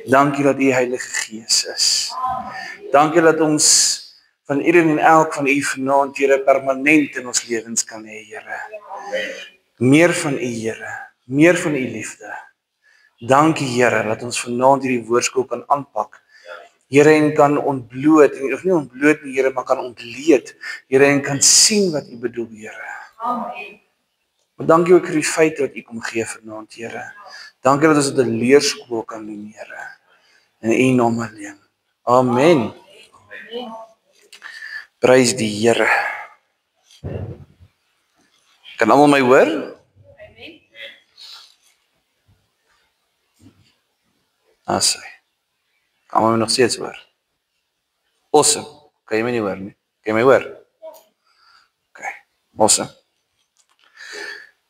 Dankie dat U Heilige Gees is. Dankie dat ons van ieder en elk van U vanaand, Here, permanent in ons lewens kan hê, Here. Meer van U, Here. Meer van U liefde. Dankie, Here, dat ons vanaand hierdie woordskool kan aanpak. Here, en kan ontbloot, of nie ontbloot nie, Here, maar kan ontleed. Here, en kan sien wat U bedoel, Here. Amen. Maar dankie ook vir die feit dat U kom gee vanaand, Here. Dankie dat ons dit 'n leerskool kan doen, Here. In U naam alleen. Amen. Prys die Here. Kan almal my hoor? Amen. Asai. Kan almal my nog steeds hoor? Awesome. Kan jy my nie hoor nie? Kan jy my hoor? Okay. Awesome.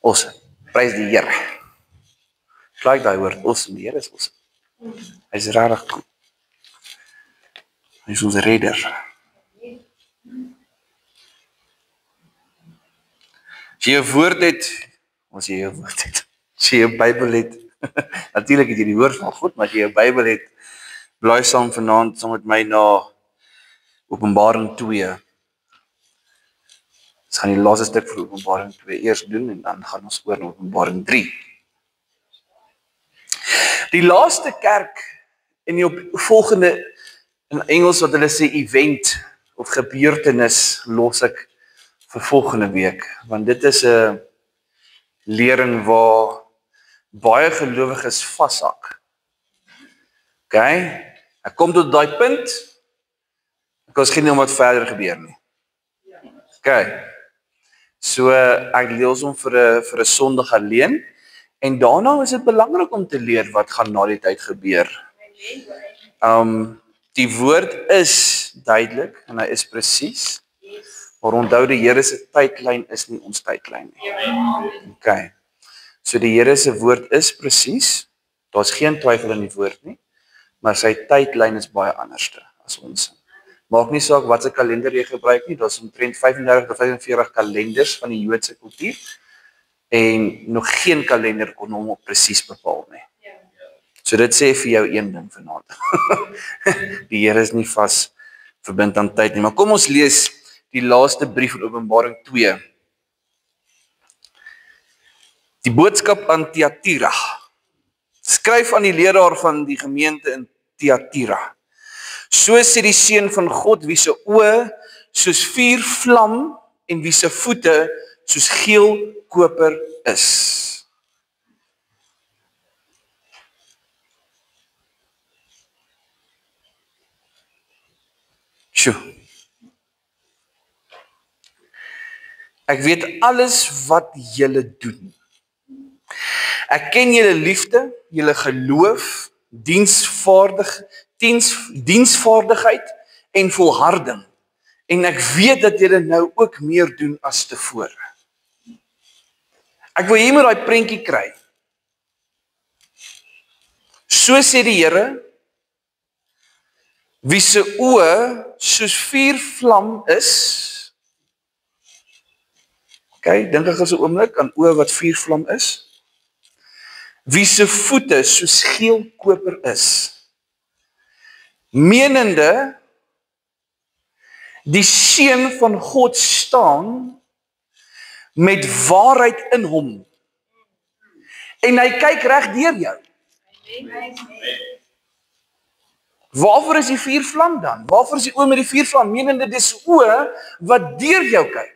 Awesome. Prys die Here. Ek like daai woord, awesome. Die Here is awesome. Hy is regtig goed. Hy is ons redder. As jy 'n woord het, as jy 'n woord het, as jy 'n Bybel het, natuurlik het jy die woord van God, maar as jy 'n Bybel het, blaai saam vanaand saam met my na Openbaring 2. Ons gaan die laaste stuk vir Openbaring 2 eers doen en dan gaan ons oor na Openbaring 3. Die laaste kerk en die volgende, in Engels wat hulle sê event of gebeurtenis, los ek vir volgende week, want dit is 'n lering waar baie gelowiges vashak. Okay? Ek kom tot daai punt, ek was geen om wat verder gebeur nie. Okay. So ek lees hom vir 'n Sondag alleen, en daarna is dit belangrik om te leer wat gaan na die tyd gebeur. Die woord is duidelik en hy is presies. Maar onthou, die Here se tydlyn is nie ons tydlyn nie. Okay. So die Here se woord is presies. Daar's geen twyfel in die woord nie, maar sy tydlyn is baie anderste as ons. Maak nie saak wat se kalender jy gebruik nie, daar's omtrent 35 tot 45 kalenders van die Joodse kultuur en nog geen kalender kon hom op presies bepaal nie. So dit sê vir jou een ding vanaand. Die Here is nie vas verbind aan tyd nie, maar kom ons lees die laaste brief van Openbaring 2. Die boodskap aan Thyatira. Skryf aan die leraar van die gemeente in Thyatira. So sê die Seun van God, wie se oë soos vuurvlam en wie se voete soos geel koper is. Sjoe. Ek weet alles wat julle doen. Ek ken julle liefde, julle geloof, diensvaardigheid en volharding. En ek weet dat julle nou ook meer doen as tevore. Ek wil hier met daai prentjie kry. So sê die Here, wie se oë soos vuurvlam is. Okay, dink ek as 'n oomblik aan oë wat vuurvlam is. Wie se voete soos geel koper is. Menende, die Seun van God staan met waarheid in hom. En hy kyk reg deur jou. Waarvoor is die vuurvlam dan? Waarvoor is die oë met die vuurvlam? Menende dis oë wat deur jou kyk.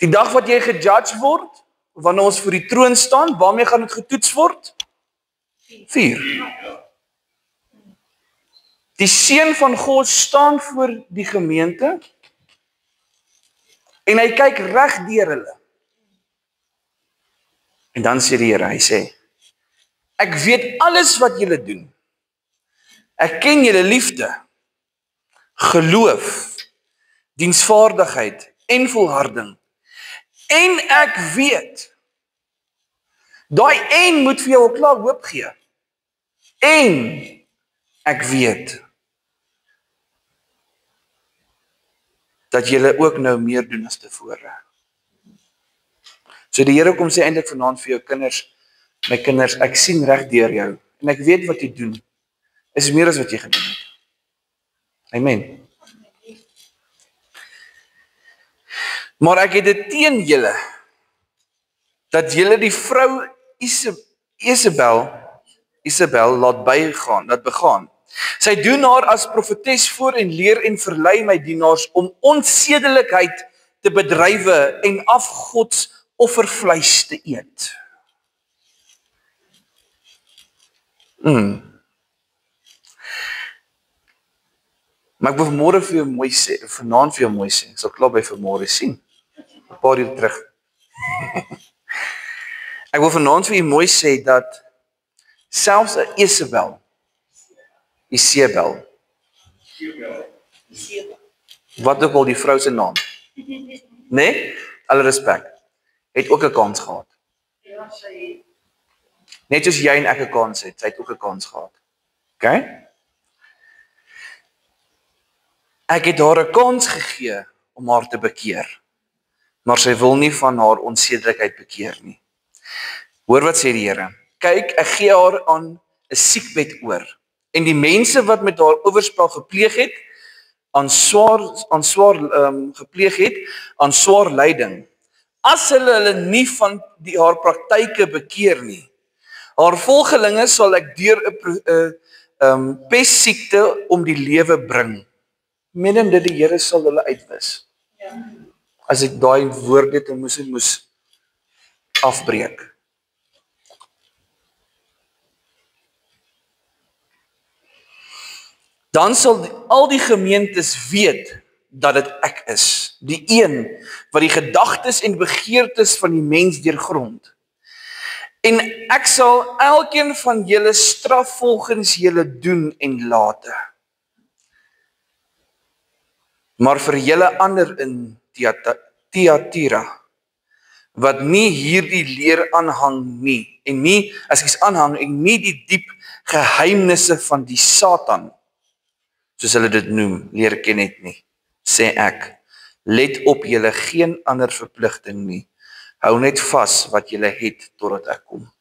Die dag wat jy gejudge word, wanneer ons voor die troon staan, waarmee gaan dit getoets word? Vuur. Die Seun van God staan voor die gemeente en hy kyk reg deur hulle. En dan sê die Here, hy sê, ek weet alles wat julle doen. Ek ken julle liefde, geloof, diensvaardigheid en volharding. En ek weet, daai en moet vir jou ook klaar hoop gee. En ek weet, dat julle ook nou meer doen as tevore. So die Here kom sê eintlik vanaand vir jou kinders, My kinders, ek sien reg deur jou en ek weet wat jy doen. Is meer as wat jy gedoen het. Amen. Maar ek het dit teen julle dat julle die vrou Isabel laat begaan. Sy doen haar as profetes voor en leer en verlei my dienaars om onsedelikheid te bedrywe en afgods offervleis te eet. Maar ek wil vanmôre vir jou mooi sê, vanaand vir jou mooi sê. Ek sal klaar by vanmôre sien. 'n paar uur terug. Ek wil vanaand vir jou mooi sê dat selfs 'n Isabel, wat ook al die vrou se naam, nee, alle respek, het ook 'n kans gehad. Net soos jy en ek 'n kans het, sy het ook 'n kans gehad. Okay? Ek het haar 'n kans gegee om haar te bekeer, maar sy wil nie van haar onsedelikheid bekeer nie. Hoor wat sê die Here. Kyk, ek gee haar aan 'n siekbed oor, en die mense wat met haar oorspel gepleeg het, aan swaar lyding. As hulle nie van haar praktyke bekeer nie, haar volgelinge sal ek deur 'n pestsiekte om die lewe bring. Menend dit die Here sal hulle uitwis. As ek daai woorde te moes afbreek. Dan sal al die gemeentes weet dat dit ek is, die een wat die gedagtes en begeertes van die mens deurgrond. En ek sal elkeen van julle straf volgens julle doen en late. Maar vir julle ander in Thyatira, wat nie hierdie leer aanhang en nie die diep geheimnisse van die Satan, soos hulle dit noem, leer ken het nie, sê ek, let op julle geen ander verpligting nie, hou net vas wat julle het totdat ek kom.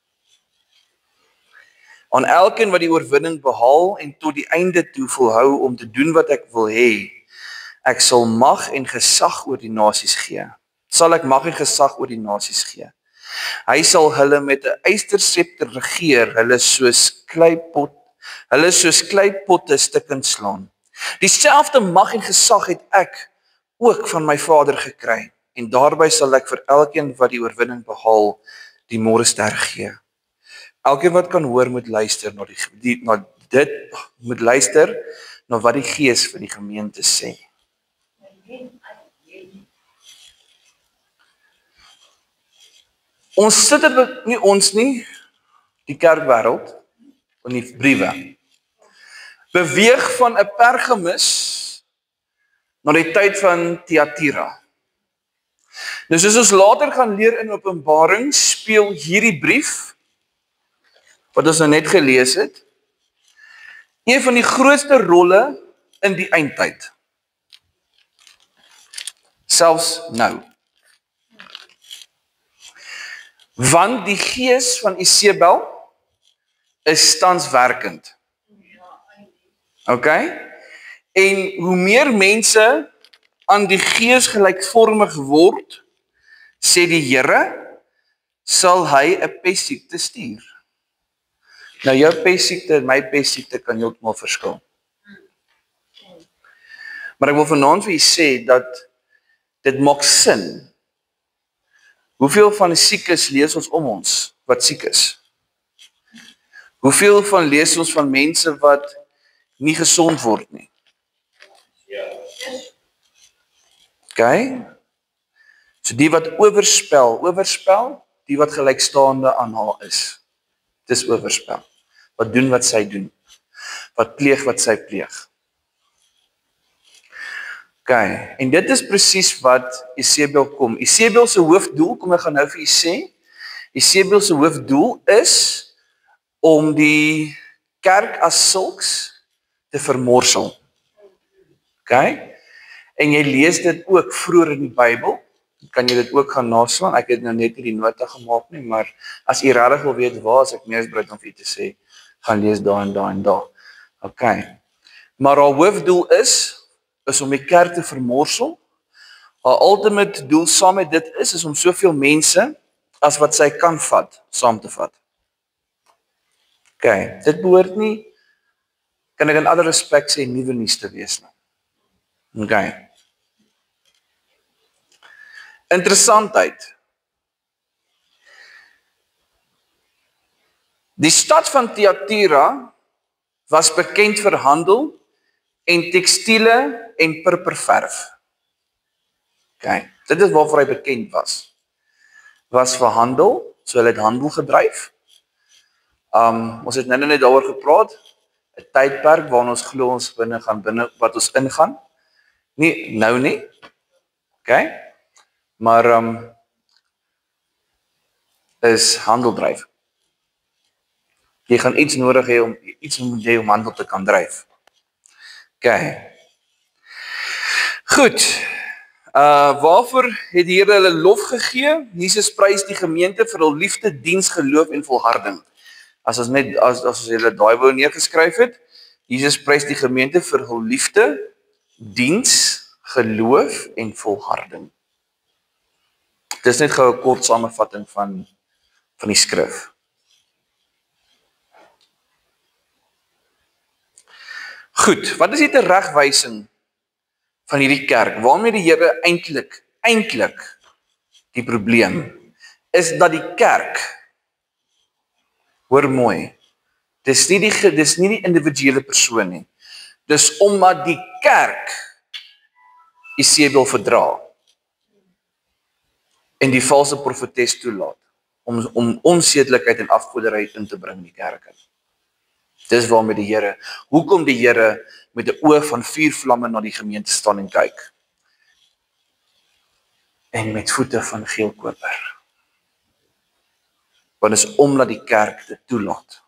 Aan elkeen wat die oorwinning behaal en tot die einde toe volhou om te doen wat ek wil hê, ek sal mag en gesag oor die nasies gee. Sal ek mag en gesag oor die nasies gee. Hy sal hulle met 'n ysterscepter regeer, hulle soos kleipotte stukkend slaan. Dieselfde mag en gesag het ek ook van my Vader gekry, en daarby sal ek vir elkeen wat die oorwinning behaal, die môrester gee. Elkeen wat kan hoor moet luister na wat die Gees vir die gemeente sê. Ons sit dit nie, die kerkwêreld, in die briewe, beweeg van 'n Pergamus na die tyd van Thyatira. Nou soos ons later gaan leer in Openbaring, speel hierdie brief, wat ons nou net gelees het, een van die grootste rolle in die eindtyd. Selfs nou. Want die gees van Isabel is tans werkend. Okay? En hoe meer mense aan die gees gelykvormig word, sê die Here, sal hy 'n pestsiekte stuur. Nou jou pestsiekte en my pestsiekte kan heeltemal verskil. Maar ek wil vanaand vir julle sê dat dit maak sin. Hoeveel van die siekes lees ons om ons wat siek is? Hoeveel van lees ons van mense wat nie gesond word nie? Okay? So die wat oorspel, die wat gelykstaande aan haar is. Dis oorspel. Wat doen wat sy doen. Wat pleeg wat sy pleeg. Okay, en dit is presies wat Isabel kom. Isabel se hoofdoel, kom ek gaan nou vir julle sê, Isabel se hoofdoel is om die kerk as sulks te vermorsel. Okay? En jy lees dit ook vroeër in die Bybel, kan jy dit ook gaan naslaan. Ek het nou net nie die nota gemaak nie, maar as jy regtig wil weet waar, as ek meer as bereid om vir u te sê, gaan lees daar en daar en daar. OK. Maar haar hoofdoel is om die kerk te vermorsel. Haar ultimate doel saam met dit is om soveel mense as wat sy kan vat, saam te vat. OK, dit behoort nie, kan ek in alle respek sê, nuwe nuus te wees nie. OK. Interessantheid. Die stad van Thyatira was bekend vir handel en tekstiele en purperverf. OK, dit is waarvoor hy bekend was. Was vir handel, so hulle het handel gedryf. Ons het nou net daaroor gepraat, 'n tydperk waarin ons glo ons binne wat ons ingaan. Nie nou nie. OK? Maar is handel dryf. Jy gaan iets nodig hê om handel te kan dryf. OK. Goed. Waarvoor het die Here hulle lof gegee? Jesus prys die gemeente vir hul liefde, diens, geloof en volharding. As ons julle daai wou neergeskryf het, Jesus prys die gemeente vir hul liefde, diens, geloof en volharding. Dit is net gou 'n kort samevatting van die skrif. Goed, wat is die teregwysing van hierdie kerk? Waarmee die Here eintlik die probleem is dat die kerk, hoor mooi, dis nie die individuele persoon nie. Dis omdat die kerk Jezebel verdra en die valse profetes toelaat om onsedelikheid en afgoderry in te bring in die kerk. Dis waarmee die Here, hoekom die Here met 'n oog van vuurvlamme na die gemeente staan en kyk. En met voete van geelkoper. Want is omdat die kerk dit toelaat.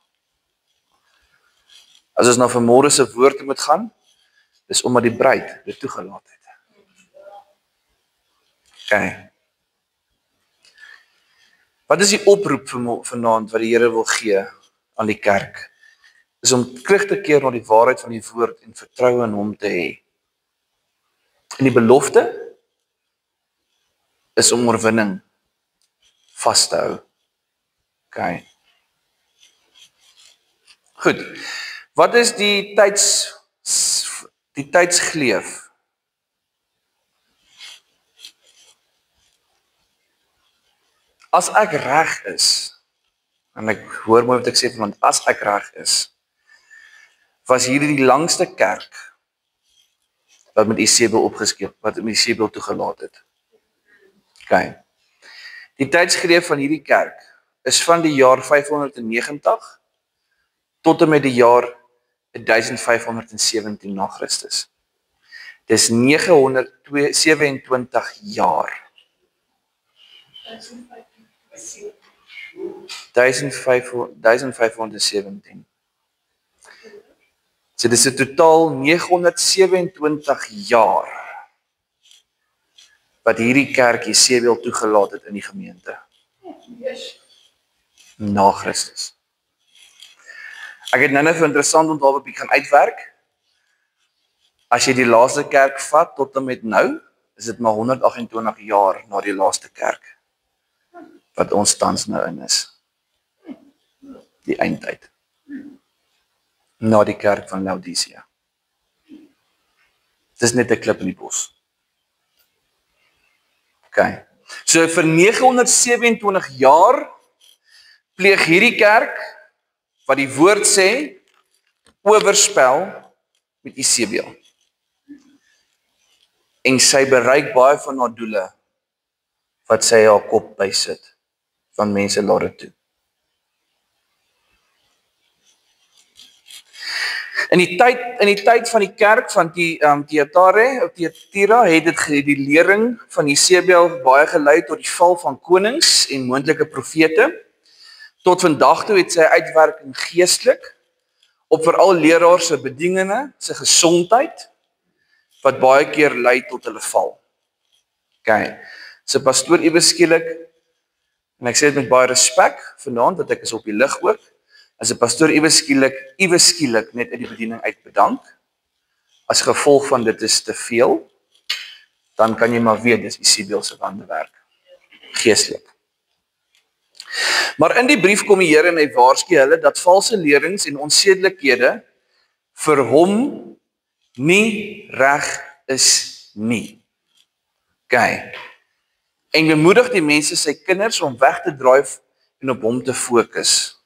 As ons nou vanmôre se woorde moet gaan, dis omdat die bruid dit toegelaat het. OK. Wat is die oproep vanaand wat die Here wil gee aan die kerk? Is om terug te keer na die waarheid van die woord en vertroue in hom te hê. En die belofte is om oorwinning vas te hou. OK. Goed. Wat is die tydsgleef? As ek reg is, en ek hoor mooi wat ek sê, want as ek reg is, was hierdie die langste kerk wat met Jezebel opgeskep, wat met Jezebel toegelaat het. OK. Die tydsgreep van hierdie kerk is van die jaar 590 tot en met die jaar 1517 na Christus. Dis 927 jaar. 1517. So dis 'n totaal 927 jaar wat hierdie kerk Jezebel toegelaat het in die gemeente. Na Christus. Ek het nou vir interessant onthaal wat ek gaan uitwerk. As jy die laaste kerk vat tot en met nou, is dit maar 128 jaar na die laaste kerk wat ons tans nou in is. Die eindtyd. Na die kerk van Laodicea. Dit is net 'n klip in die bos. OK. So vir 927 jaar pleeg hierdie kerk wat die woord sê oorspel met Jezebel. En sy bereik baie van haar doele wat sy haar kop bysit van mense laat dit toe. In die tyd van die kerk van die Thyatira het dit die lering van Jezebel baie gelei tot die val van konings en moontlike profete. Tot vandag toe het sy uitwerking geestelik op veral leraars se bedieninge, se gesondheid wat baie keer lei tot hulle val. OK. As 'n pastoor iewes skielik, en ek sê dit met baie respek vanaand, dat ek is op die lig ook, as 'n pastoor iewes skielik net uit die bediening uit bedank, as gevolg van dit is te veel, dan kan jy maar weet, dis Isebel se wandewerk, geestelik. Maar in die brief kom die Here en hy waarsku hulle dat valse lerings en onsedelikhede vir hom nie reg is nie. Okay. En bemoedig die mense sy kinders om weg te draai en op hom te fokus.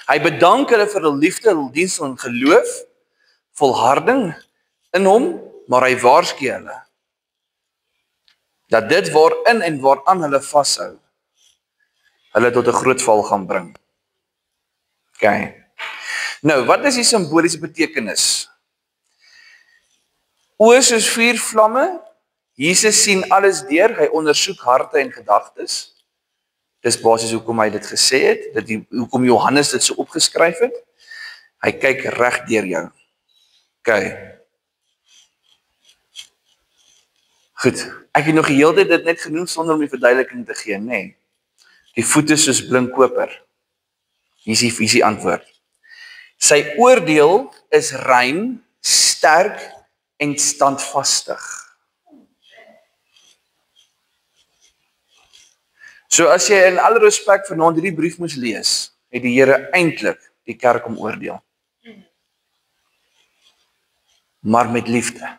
Hy bedank hulle vir hul liefde, hul diens en geloof, volharding in hom, maar hy waarsku hulle dat dit waarin en waaraan hulle vashou, hulle tot 'n groot val gaan bring. Okay. Nou, wat is die simboliese betekenis? Oë soos vuur vlamme, Jesus sien alles deur, hy ondersoek harte en gedagtes. Dis basies hoekom hy dit gesê het, hoekom Johannes dit so opgeskryf het. Hy kyk reg deur jou. Okay. Goed, ek het nog die hele tyd dit net genoem sonder om die verduideliking te gee, nee. Die voete soos blink koper. Hier is die antwoord. Sy oordeel is rein, sterk en standvastig. So as jy in alle respek vanaand hierdie brief moes lees, het die Here eintlik die kerk om oordeel. Maar met liefde.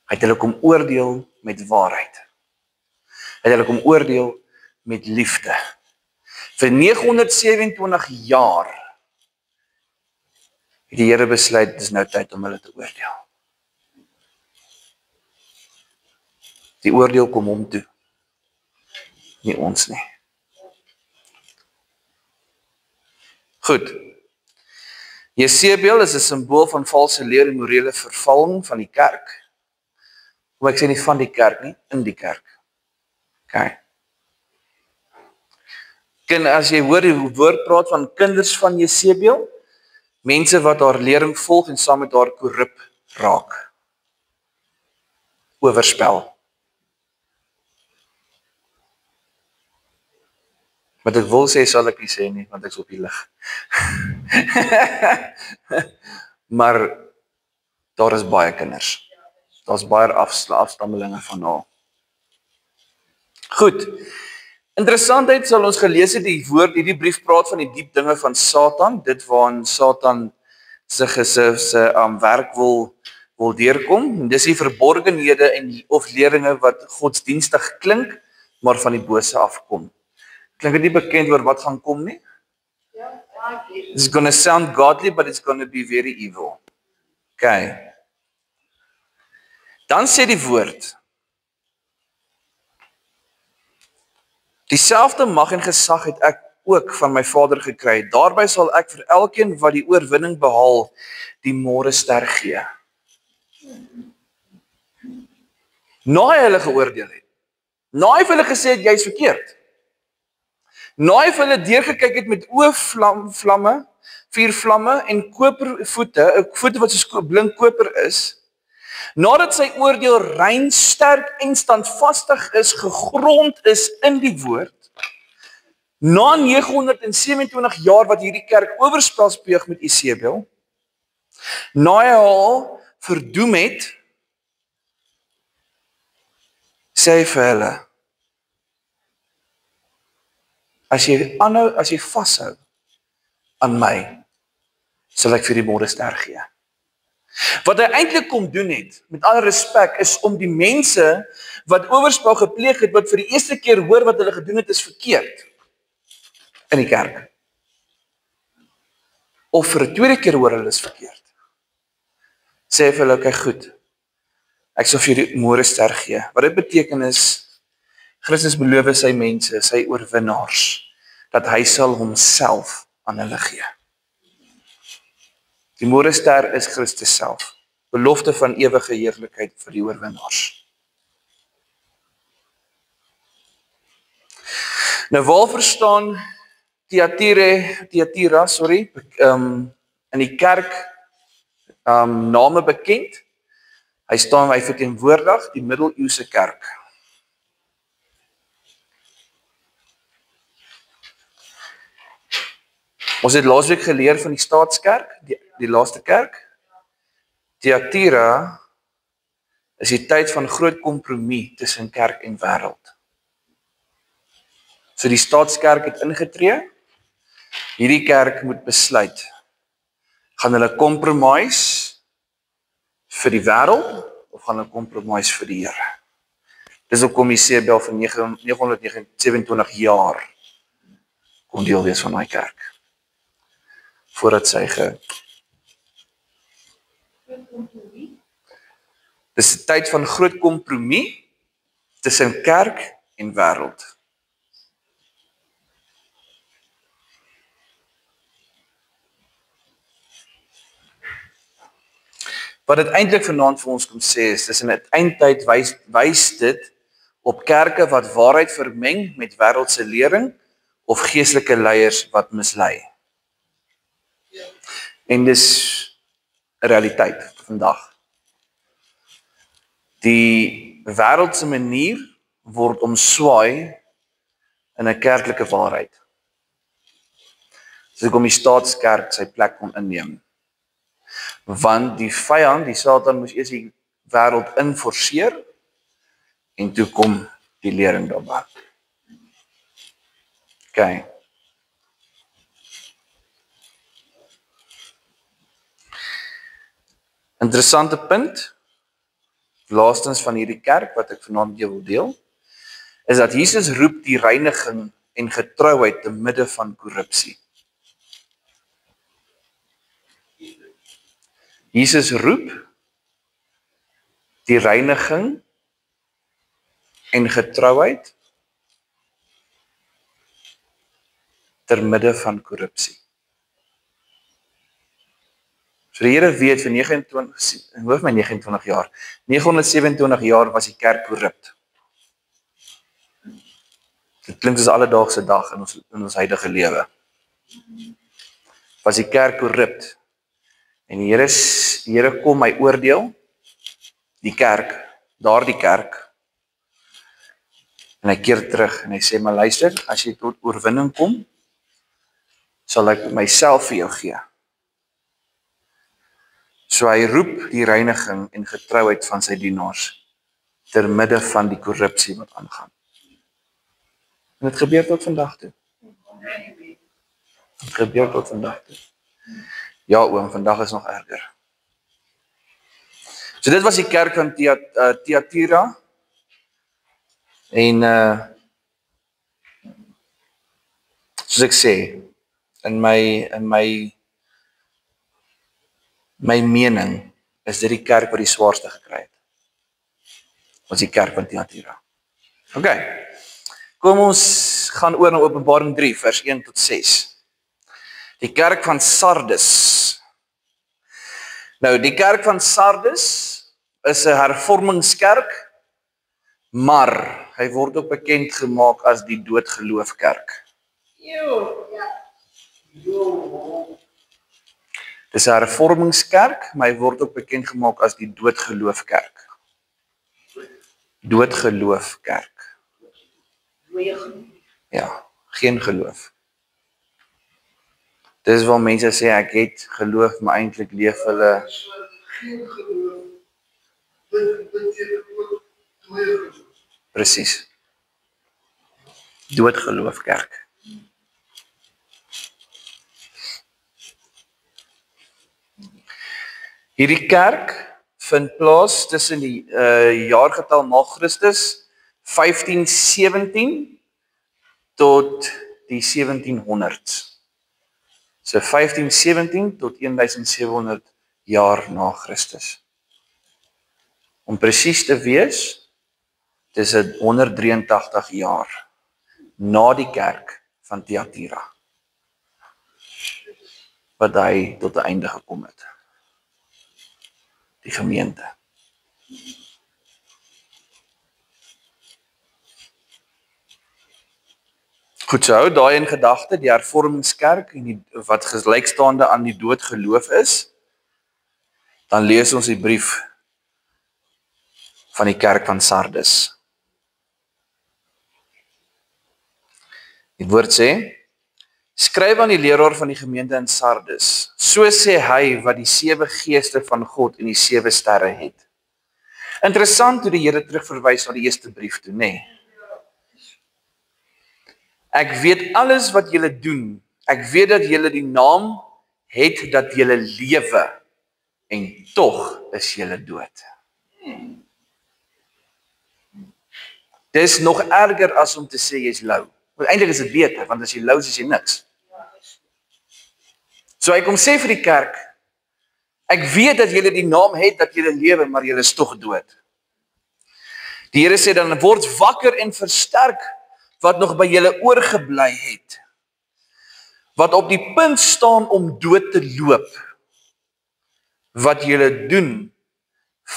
Hy het hulle kom oordeel met waarheid. Hy het hulle kom oordeel met liefde. Vir 927 jaar het die Here besluit, dit is nou tyd om hulle te oordeel. Die oordeel kom hom toe. Nie ons nie. Goed. Jesebel is 'n simbool van valse leer en morele vervalling van die kerk. Hoe ek sê nie van die kerk nie, in die kerk. Okay. As jy hoor die woord praat van kinders van Jesebel, mense wat haar lering volg en saam met haar korrup raak. Oorspel. Wat ek wil sê, sal ek nie sê nie, want ek is op die lig. Maar daar is baie kinders. Daar's baie afstammelinge van haar. Goed. Interessantheid sal ons gelees het die woord, hierdie brief praat van die diep dinge van Satan, dit waarin Satan sy werk wil deurkom. Dis die verborgenhede en of leringe wat godsdienstig klink, maar van die bose afkom. Klink dit nie bekend oor wat gaan kom nie? It's going to sound godly, but it's going to be very evil. Okay. Dan sê die woord, dieselfde mag en gesag het ek ook van my Vader gekry. Daarby sal ek vir elkeen wat die oorwinning behaal, die môrester gee. Na hy hulle geoordeel het. Na hy vir hulle gesê het, jy is verkeerd. Na hy vir hulle deurgekyk het met oogvlamme, 4 vlamme en kopervoete, voete wat soos blink koper is, nadat sy oordeel rein, sterk en standvastig is, gegrond is in die woord, na 927 jaar wat hierdie kerk oorspel pleeg met Isebel, na hy haar verdoem het, sê hy vir hulle, as jy vashou aan my, sal ek vir die môrester gee. Wat hy eintlik kom doen het, met alle respek, is om die mense wat oorspel gepleeg het, wat vir die eerste keer hoor wat hulle gedoen het, is verkeerd in die kerk. Of vir die tweede keer hoor hulle is verkeerd. Sê vir hulle, kyk goed, ek sal vir die môrester gee. Wat dit beteken is, Christus beloof sy mense, sy oorwinnaars, dat hy sal homself aan hulle gee. Die môrester is Christus self, belofte van ewige heerlikheid vir die oorwinnaars. Nou waarvoor staan Thyatira, in die kerk name bekend? Hy verteenwoordig die middeleeuse kerk. Ons het laasweek geleer van die staatskerk, die laaste kerk. Thyatira is die tyd van groot kompromie tussen kerk en wêreld. So die staatskerk het ingetree. Hierdie kerk moet besluit, gaan hulle compromise vir die wêreld of gaan hulle compromise vir die Here? Dis hoekom Jesebel vir 927 jaar kon deel wees van daai kerk. Voordat sy Dis 'n tyd van groot kompromie tussen kerk en wêreld. Wat dit eintlik vanaand vir ons kom sê is, dis in 'n eindtyd wys dit op kerke wat waarheid vermeng met wêreldse lering of geestelike leiers wat mislei. En dis 'n realiteit vandag. Die wêreldse manier word omswaai in 'n kerklike waarheid. Dis hoekom die staatskerk sy plek kon inneem. Want die vyand, die Satan, moes eers die wêreld inforceer en toe kom die lering daarby. Okay. Interessante punt, laastens van hierdie kerk wat ek vanaand met jou wil deel, is dat Jesus roep die reiniging en getrouheid te midde van korrupsie. Jesus roep die reiniging en getrouheid ter midde van korrupsie. So die Here weet vir 29 jaar, 927 jaar was die kerk korrupt. Dit klink soos alledaagse dag in ons huidige lewe. Was die kerk korrupt. En die Here kom my oordeel, die kerk, daardie kerk, en hy keer terug en hy sê, maar luister, as jy tot oorwinning kom, sal ek myself vir jou gee. So hy roep die reiniging en getrouheid van sy dienaars, ter midde van die korrupsie wat aangaan. En dit gebeur tot vandag toe. Dit gebeur tot vandag toe. Ja oom, vandag is nog erger. So dit was die kerk van Thyatira. En soos ek sê, in my mening is dit die kerk wat die swaarste gekry het. Was die kerk van Thyatira. Okay. Kom ons gaan oor na Openbaring 3 vers 1 tot 6. Die kerk van Sardes. Nou, die kerk van Sardes is 'n hervormingskerk, maar hy word ook bekend gemaak as die doodgeloofkerk. Dis 'n hervormingskerk, maar hy word ook bekend gemaak as die doodgeloofkerk. Doodgeloofkerk. Ja, geen geloof. Dis waar mense sê ek het geloof, maar eintlik leef hulle Geen geloof. Dit beteken ook twee geloof. presies. Doodgeloofkerk. Hierdie kerk vind plaas tussen die jaargetal na Christus 1517 tot die 1700s. So 1517 tot 1700 jaar na Christus. Om presies te wees, dis 183 jaar na die kerk van Thyatira wat hy tot 'n einde gekom het. Die gemeente. Goed, so hou daai in gedagte, die hervormingskerk en wat gelykstaande aan die dood geloof is, dan lees ons die brief van die kerk van Sardes. Die woord sê, Skryf aan die leraar van die gemeente in Sardes. So sê hy wat die 7 geeste van God en die 7 sterre het. Interessant hoe die Here terugverwys na die eerste brief toe, nê? Ek weet alles wat julle doen. Ek weet dat julle die naam het dat julle lewe en tog is julle dood. Dis nog erger as om te sê jy's lou. Want eintlik is dit beter, want as jy lou is, is jy niks. So hy kom sê vir die kerk, ek weet dat julle die naam het dat julle lewe, maar julle is tog dood. Die Here sê dan, word wakker en versterk wat nog by julle oorgebly het. Wat op die punt staan om dood te loop. Wat julle doen,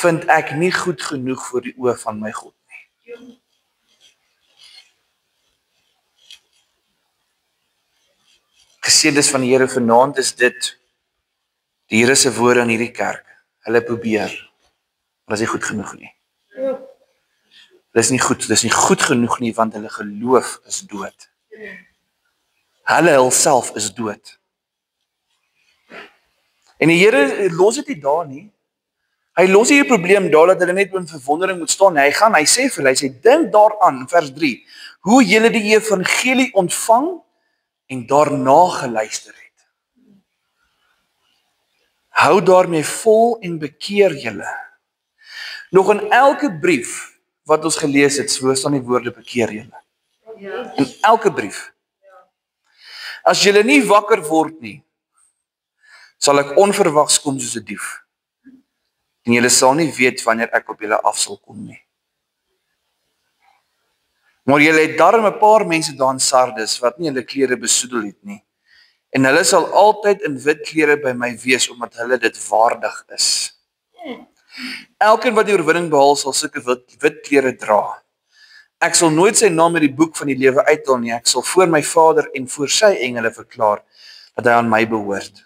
vind ek nie goed genoeg voor die oë van my God nie. Geseëndes van die Here vanaand is dit die Here se woorde aan hierdie kerk. Hulle probeer, maar dit is nie goed genoeg nie. Dis nie goed genoeg nie, want hulle geloof is dood. Hulle hulself is dood. En die Here los dit nie daar nie. Hy los hierdie probleem daar dat hulle net in verwondering moet staan. Hy sê vir hulle, hy sê, dink daaraan, vers 3, hoe julle die evangelie ontvang en daarna geluister het. Hou daarmee vol en bekeer julle. Nog in elke brief wat ons gelees het, so staan die woorde bekeer julle. In elke brief. As julle nie wakker word nie, sal ek onverwags kom soos 'n dief. En julle sal nie weet wanneer ek op julle af sal kom nie. Maar julle het darm 'n paar mense daar in Sardes wat nie hulle klere besoedel het nie. En hulle sal altyd in wit klere by my wees omdat hulle dit waardig is. Elkeen wat die oorwinning behaal sal sulke wit klere dra. Ek sal nooit sy naam uit die boek van die lewe uithaal nie. Ek sal voor my Vader en voor sy engele verklaar dat hy aan my behoort.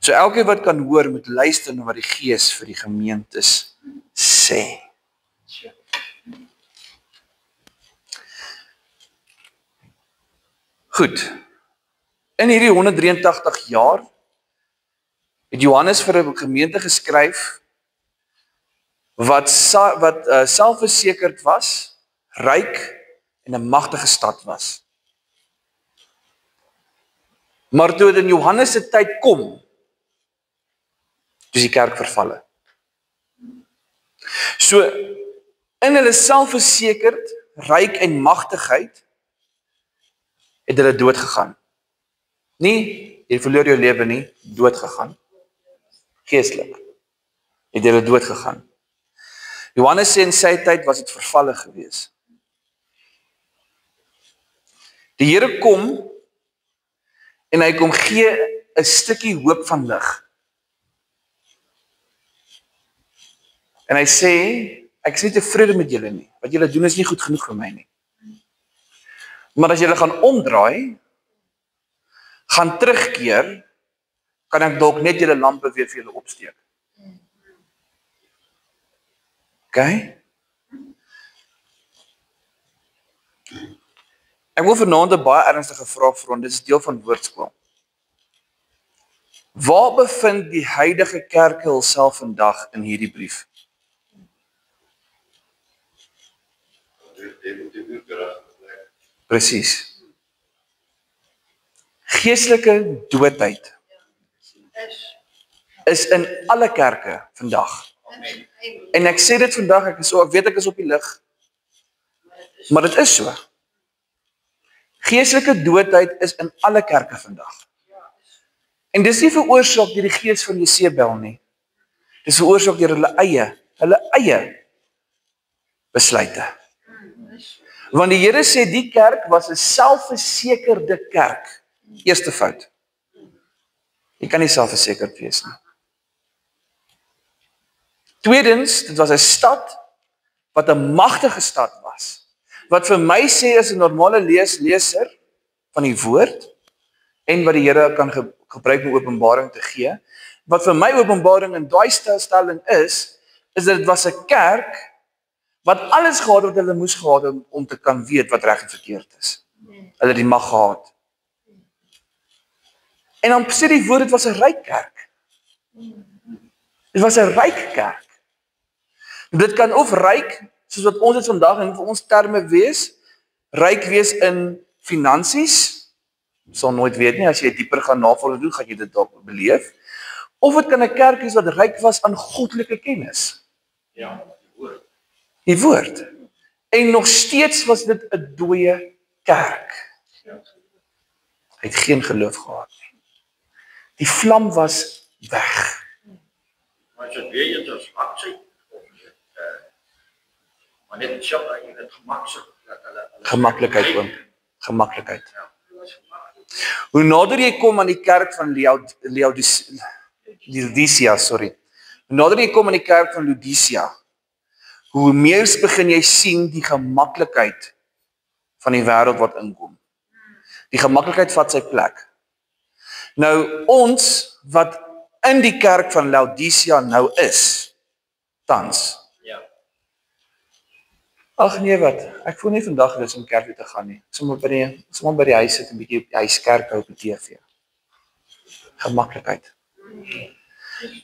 So elkeen wat kan hoor, moet luister na wat die Gees vir die gemeentes sê. Goed. In hierdie 183 jaar het Johannes vir 'n gemeente geskryf wat selfversekerd was, ryk en 'n magtige stad was. Maar toe dit in Johannes se tyd kom, dis die kerk vervalle. So in hulle selfversekerd, ryk en magtigheid het hulle dood gegaan. Nie, jy verloor jou lewe nie, dood gegaan. Geestelik. Het hulle dood gegaan. Johannes sê in sy tyd was dit vervalle gewees. Die Here kom en hy kom gee 'n stukkie hoop van lig. En hy sê, ek is nie tevrede met julle nie. Wat julle doen is nie goed genoeg vir my nie. Maar as julle gaan omdraai, gaan terugkeer, kan ek dalk net julle lampe weer vir julle opsteek. Okay? Ek wil vanaand 'n baie ernstige vraag vra, dit is deel van woordskool. Waar bevind die huidige kerk hulself vandag in hierdie brief? Presies. Geestelike doodheid is in alle kerke vandag. En ek sê dit vandag, ek weet ek is op die lig, maar dit is so. Geestelike doodheid is in alle kerke vandag. En dis nie veroorsaak deur die gees van Jezebel nie. Dis veroorsaak deur hulle eie besluite. Want die Here sê die kerk was 'n selfversekerde kerk. Eerste fout. Jy kan nie selfversekerd wees nie. Tweedens, dit was 'n stad wat 'n magtige stad was. Wat vir my sê as 'n normale leser van die woord en wat die Here kan gebruik om openbaring te gee. Wat vir my openbaring in daai stelling is dat dit was 'n kerk wat alles gehad wat hulle moes gehad om te kan weet wat reg en verkeerd is. Hulle het die mag gehad. En dan sê die woord, dit was 'n ryk kerk. Dit was 'n ryk kerk. Dit kan of ryk, soos wat ons dit vandag in vir ons terme wees, ryk wees in finansies, sal nooit weet nie, as jy dieper gaan navorsing doen, gaan jy dit dalk beleef. Of dit kan 'n kerk wees wat ryk was aan goddelike kennis. Ja, woord. Die woord. En nog steeds was dit 'n dooie kerk. Hy het geen geloof gehad nie. Die vlam was weg. Maar as dit weer eens as aksie, maar net so, jy het gemaklik dat hulle Gemaklikheid ook. Gemaklikheid. Hoe nader jy kom aan die kerk van Laodicea, sorry. Hoe nader jy kom aan die kerk van Laodicea, hoe meer begin jy sien die gemaklikheid van die wêreld wat inkom. Die gemaklikheid vat sy plek. Nou ons wat in die kerk van Laodicea nou is, tans. Ja. Ag nee wat, ek voel nie vandag lus om kerk toe te gaan nie. Sommer by die huis sit 'n bietjie op die huiskerk hou op die TV. Gemaklikheid.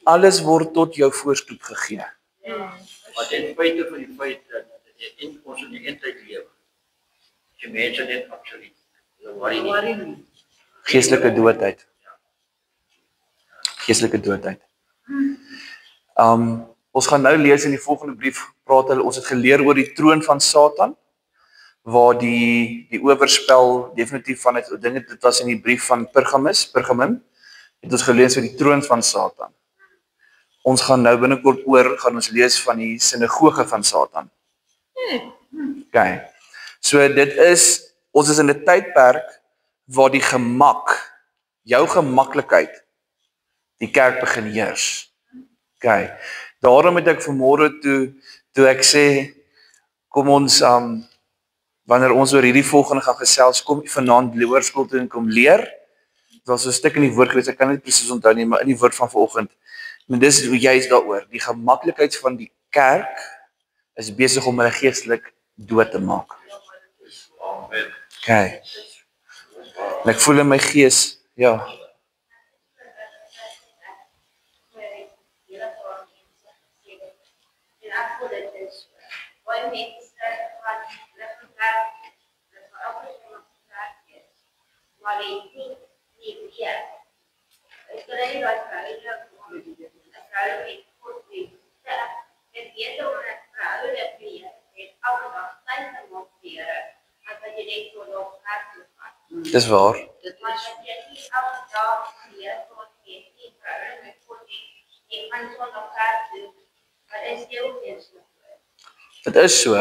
Alles word tot jou voorstoep gegee. Maar ten spyte van die feit dat ons in die eindtyd lewe, die mense net absoluut, worry nie. Geestelike doodheid. Geestelike doodheid. Ons gaan nou lees in die volgende brief, praat hulle, ons het geleer oor die troon van Satan, waar die oorspel definitief vanuit, ek dink dit was in die brief van Pergamum, het ons gelees oor die troon van Satan. Ons gaan nou binnekort gaan ons lees van die sinagoge van Satan. Okay. So ons is in 'n tydperk waar die gemak, jou gemaklikheid, die kerk begin heers. Okay. Daarom het ek vanmôre toe ek sê, kom ons, wanneer ons oor hierdie volgende gaan gesels, kom vanaand hoërskool toe en kom leer. Dit was so 'n stuk in die woord gelees, ek kan nie presies onthou nie, maar in die woord van vanoggend. En dis hoe jy is daaroor. Die gemaklikheid van die kerk is besig om hulle geestelik dood te maak. Amen. Okay. En ek voel in my gees, ja. Dis waar. Dit is so,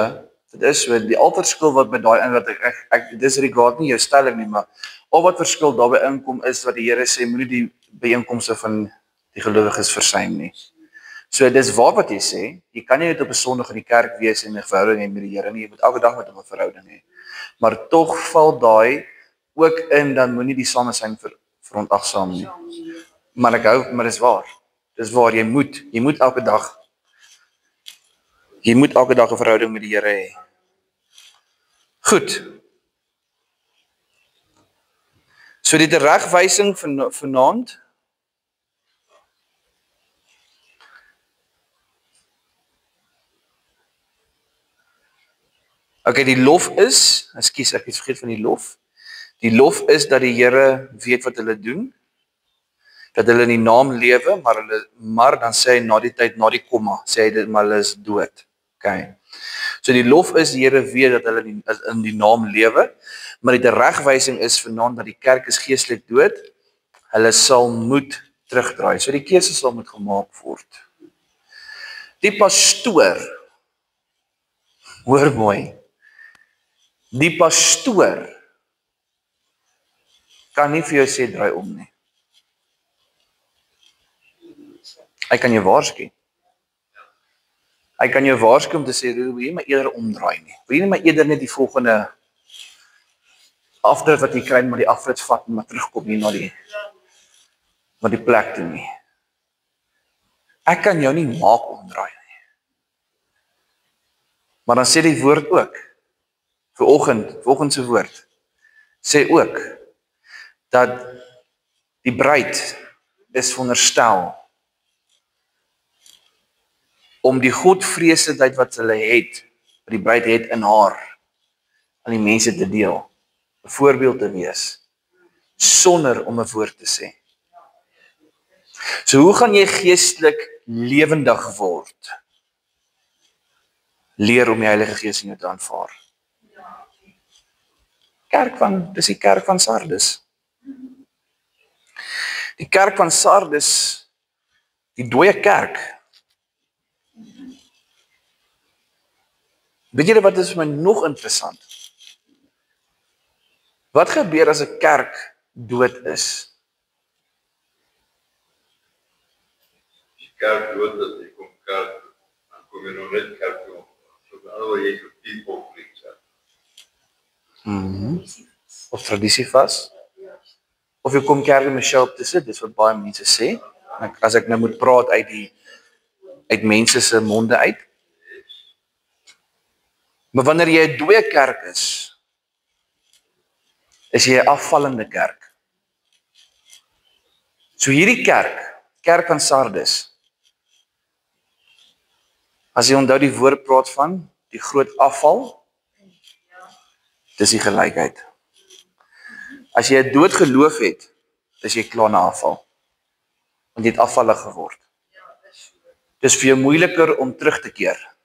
die al verskil wat met daai in wat ek dis regard nie jou stelling nie, maar al wat verskil daarbey inkom is wat die Here sê, moenie die byeenkomste van die gelowiges versuim nie. So dis waar wat jy sê, jy kan nie net op 'n Sondag in die kerk wees en 'n verhouding hê met die Here nie, jy moet elke dag met hom 'n verhouding hê. Maar tog val daai ook in, dan moenie die samesyn verontagsaam nie. Maar dis waar. Dis waar, jy moet elke dag 'n verhouding met die Here hê. Goed. So die teregwysing vanaand. Okay, die lof is, ekskuus, ek het vergeet van die lof. Die lof is dat die Here weet wat hulle doen. Dat hulle in die naam lewe, maar dan sê hy na die tyd, na die komma, sê hy dit, maar hulle is dood. Okay. So die lof is, die Here weet dat hulle in die naam lewe, maar die teregwysing is vanaand dat die kerk is geestelik dood, hulle sal moet terugdraai. So die keuse sal moet gemaak word. Die pastoor, hoor mooi, die pastoor kan nie vir jou sê draai om nie. Hy kan jou waarsku. Hy kan jou waarsku om te sê, wil jy maar eerder omdraai nie. Wil jy maar eerder net die volgende afdrit wat jy kry, maar die afrit vat en maar terugkom nie na die plek toe nie. Ek kan jou nie maak omdraai nie. Maar dan sê die woord ook, vanoggend se woord, sê ook, dat Die bruid is veronderstel om die godvreesendheid wat hulle het, wat die bruid het in haar, aan die mense te deel, 'n voorbeeld te wees, sonder om 'n woord te sê. So hoe gaan jy geestelik lewendig word? Leer om die Heilige Gees in jou te aanvaar. Dis die kerk van Sardes. Die kerk van Sardes, die dooie kerk. Weet julle wat is vir my nog interessant? Wat gebeur as 'n kerk dood is? Die kerk dood is, jy kom kerk, dan kom jy nog net kerk toe. So dan wil jy vir people preach. Of tradisie vas? Of jy kom kerk om 'n show op te sit, dis wat baie mense sê. As ek nou moet praat uit mense se monde uit. Maar wanneer jy 'n dooie kerk is jy 'n afvallende kerk. So hierdie kerk van Sardes, as jy onthou die woord praat van die groot afval, dis die gelykheid. As jy 'n dood geloof het, is jy klaar na afval. Want jy het afvallig geword. Dis vir jou moeiliker om terug te keer.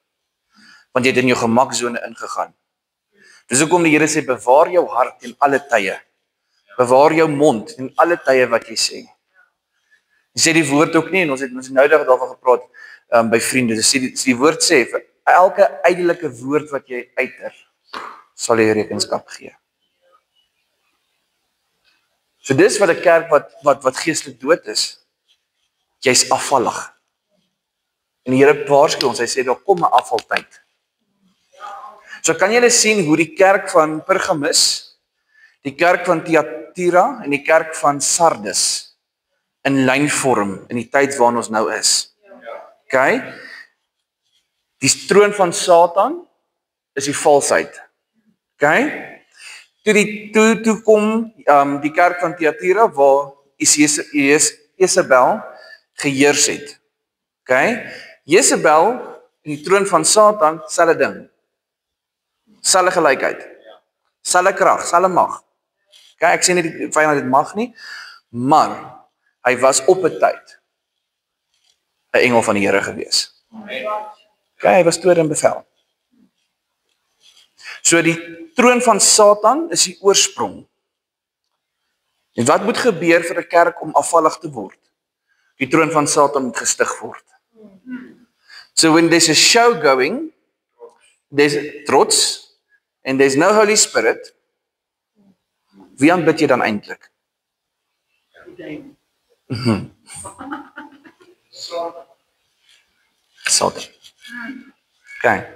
Want jy het in jou gemaksone ingegaan. Dis hoekom die Here sê, bewaar jou hart in alle tye. Bewaar jou mond in alle tye wat jy sê. Jy sê die woord ook nie, en ons het nou daarvan gepraat by vriende. Dus die woord sê, vir elke ydelike woord wat jy uiter, sal jy rekenskap gee. So dis wat 'n kerk wat geestelik dood is. Jy's afvallig. En die Here waarsku ons, hy sê daar kom 'n afvaltyd. So kan julle sien hoe die kerk van Pergamus, die kerk van Thyatira en die kerk van Sardes in lyn vorm in die tyd waarin ons nou is. Okay? Die troon van Satan is die valsheid. Okay? Toe kom die kerk van Thyatira waar Jezebel geheers het. Okay? Jezebel in die troon van Satan, selfe ding. Selfe gelykheid. Selfe krag, selfe mag. Okay, ek sê nie die vyand dit mag nie, maar hy was op 'n tyd 'n engel van die Here gewees. Okay, hy was tweede in bevel. So die troon van Satan is die oorsprong. En wat moet gebeur vir 'n kerk om afvallig te word? Die troon van Satan moet gestig word. So when there's a show going, there's trots, and there's no Holy Spirit, wie aanbid jy dan eintlik? Satan. Okay.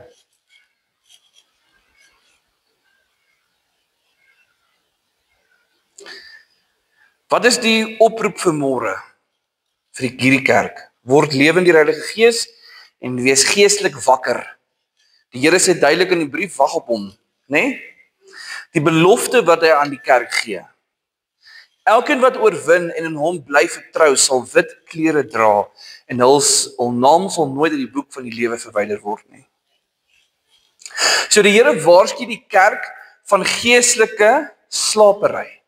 Wat is die oproep vir môre vir hierdie kerk? Word lewend deur die Heilige Gees en wees geestelik wakker. Die Here sê duidelik in die brief, wag op hom, né? Die belofte wat hy aan die kerk gee. Elkeen wat oorwin en in hom bly vertrou, sal wit klere dra en hul naam sal nooit uit die boek van die lewe verwyder word nie. So die Here waarsku die kerk van geestelike slapery.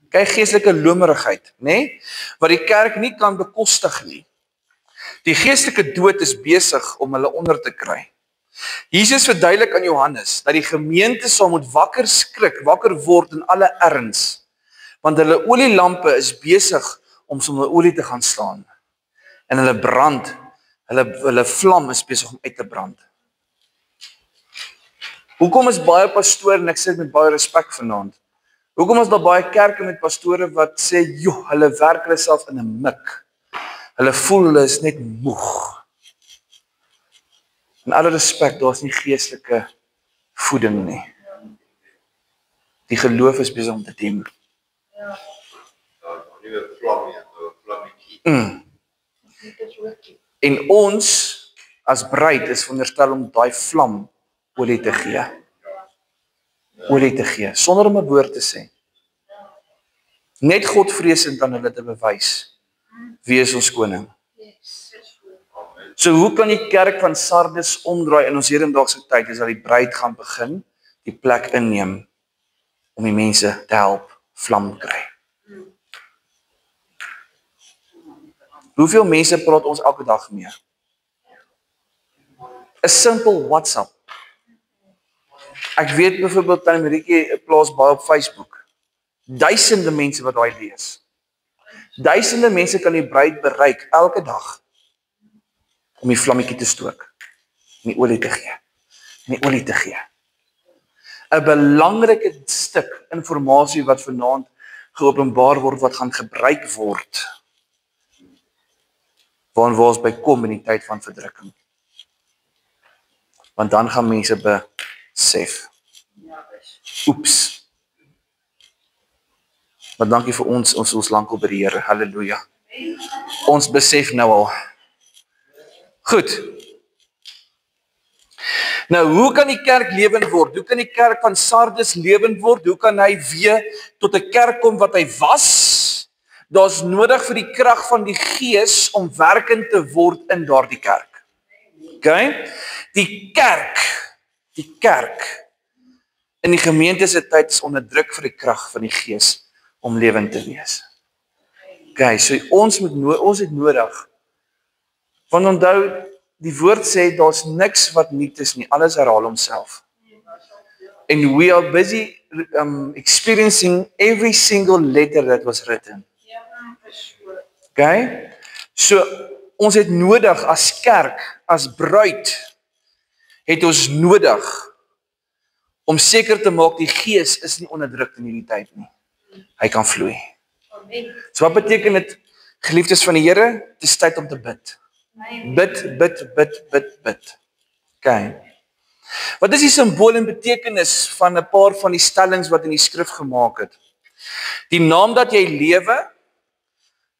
Kyk, geestelike lomerigheid, né? Wat die kerk nie kan bekostig nie. Die geestelike dood is besig om hulle onder te kry. Jesus verduidelik aan Johannes dat die gemeente sal moet wakker word in alle erns, want hulle olielampe is besig om sonder olie te gaan staan. En hulle brand, hulle vlam is besig om uit te brand. Hoekom is baie pastore, en ek sê dit met baie respek vanaand, hoekom is daar baie kerke met pastore wat sê, joh, hulle werk hulle self in 'n mik. Hulle voel hulle is net moeg. En alle respek, daar is nie geestelike voeding nie. Die geloof is besig om te dem. Daar is nog nie meer vlam nie, nou 'n vlammetjie. En ons as bruid is veronderstel om daai vlam olie te gee. Olie te gee, sonder om 'n woord te sê. Net godvreesend aan hulle te bewys. Wie is ons koning? So hoe kan die kerk van Sardes omdraai in ons hedendaagse tyd, is dat die bruid gaan begin, die plek inneem, om die mense te help vlam kry. Hoeveel mense praat ons elke dag mee? 'n Simpel WhatsApp. Ek weet byvoorbeeld Tannie Marietjie plaas baie op Facebook. Duisende mense wat daai lees. Duisende mense kan die bruid bereik elke dag om die vlammetjie te stook, en die olie te gee, en die olie te gee. 'n Belangrike stuk inligting wat vanaand geopenbaar word, wat gaan gebruik word, waar ons by kom in die tyd van verdrukking. Want dan gaan mense besef. Oeps. Maar dankie vir ons lankal by die Here. Halleluja. Ons besef nou al. Goed. Nou, hoe kan die kerk lewend word? Hoe kan die kerk van Sardes lewend word? Hoe kan hy weer tot 'n kerk kom wat hy was? Daar's nodig vir die krag van die Gees om werkend te word in daardie kerk. Okay? Die kerk in die gemeente se tyd is onder druk vir die krag van die Gees om lewend te wees. Okay, so ons het nodig. Want onthou, die woord sê daar's niks wat nuut is nie, alles herhaal homself. And we are busy experiencing every single letter that was written. Okay? So ons het nodig as kerk, as bruid, het ons nodig om seker te maak die Gees is nie onderdruk in hierdie tyd nie. Hy kan vloei. So wat beteken dit, geliefdes van die Here? Dit is tyd om te bid. Bid. Okay. Wat is die simbool en betekenis van 'n paar van die stellings wat in die skrif gemaak het? Die naam dat jy lewe,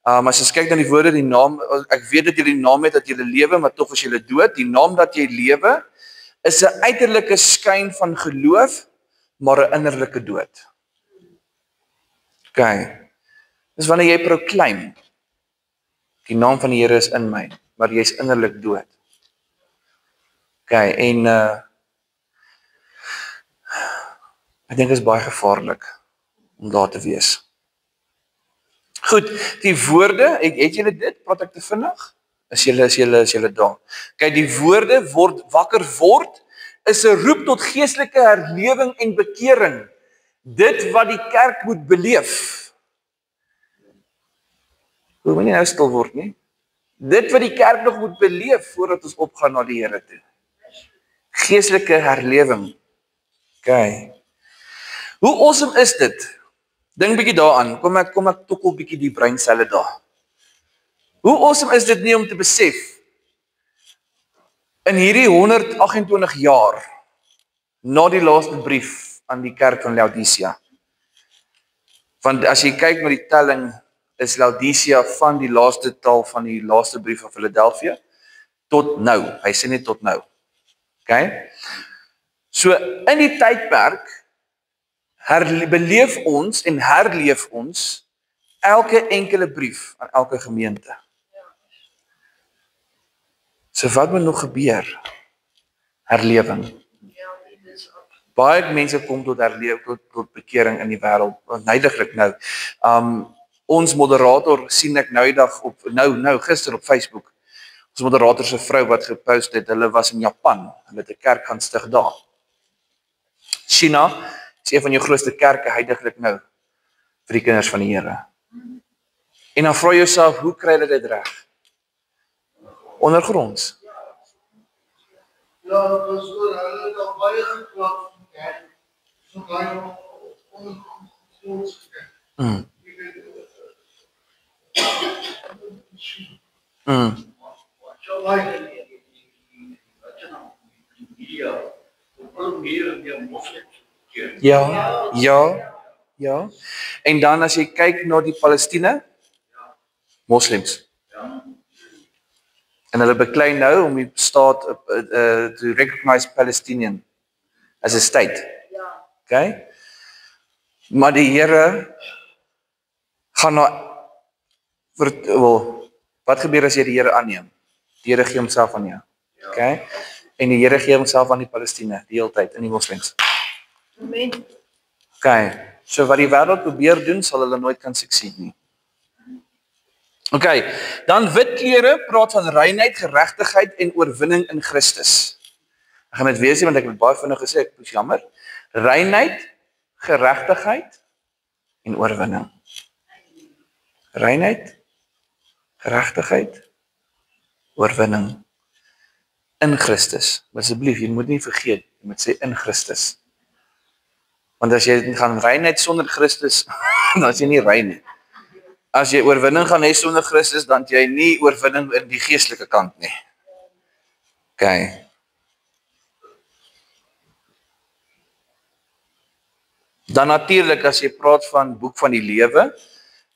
as jy kyk na die woorde, die naam, ek weet dat jy die naam het dat jy lewe, maar tog is jy dood. Die naam dat jy lewe is 'n uiterlike skyn van geloof, maar 'n innerlike dood. Okay. Dis wanneer jy proclaim, die naam van die Here is in my, maar jy is innerlik dood. Okay, en ek dink dit is baie gevaarlik om daar te wees. Goed, die woorde, het julle dit? Praat ek te vinnig? Is julle daar? Kyk, die woorde wakker word is 'n roep tot geestelike herlewing en bekering. Dit wat die kerk moet beleef. Hoe moet jy nou stil word nie? Dit wat die kerk nog moet beleef voordat ons opgaan na die Here toe. Geestelike herlewing. Okay. Hoe awesome is dit? Dink bietjie daaraan. Kom ek tokkel bietjie die breinselle daar. Hoe awesome is dit nie om te besef, in hierdie 128 jaar, na die laaste brief aan die kerk van Laodicea. Want as jy kyk na die telling, is Laodicea van die laaste taal van die laaste brief van Philadelphia, tot nou. Hy sê net tot nou. Okay? So, in die tydperk, beleef ons en herleef ons elke enkele brief aan elke gemeente. So wat moet nog gebeur? Herlewing. Baie mense kom tot tot bekering in die wêreld, nydiglik nou. Ons moderator sien ek nou die dag op gister op Facebook. Ons moderator se vrou wat gepost het, hulle was in Japan, hulle het 'n kerk gaan stig daar. China is een van jou grootste kerke heidaglik nou vir die kinders van die Here. En dan vra jy jouself, hoe kry hulle dit reg? Ondergronds. Ja, dat was oor hulle al baie gepraat van kerk. So baie ondergronds kerk. Ja. En dan as jy kyk na die Palestine, moslems. En hulle beklei nou om die staat to recognize Palestinian as a state. Okay? Maar die Here gaan wat gebeur as jy die Here aanneem? Die Here gee homself aan jou. Okay? En die Here gee homself aan die Palestine die hele tyd in die moslems. Amen. Okay. So wat die wêreld probeer doen, sal hulle nooit kan succeed nie. Okay, dan wit klere praat van reinheid, geregtigheid en oorwinning in Christus. Ek gaan dit weer sê want ek het baie vinnig gesê, ek is jammer. Reinheid, geregtigheid en oorwinning. Reinheid, geregtigheid, oorwinning in Christus. Asseblief, jy moet nie vergeet, jy moet sê in Christus. Want as jy gaan reinheid sonder Christus, dan is jy nie rein nie. As jy oorwinning gaan hê sonder Christus, dan het jy nie oorwinning in die geestelike kant nie. Okay. Dan natuurlik as jy praat van boek van die lewe,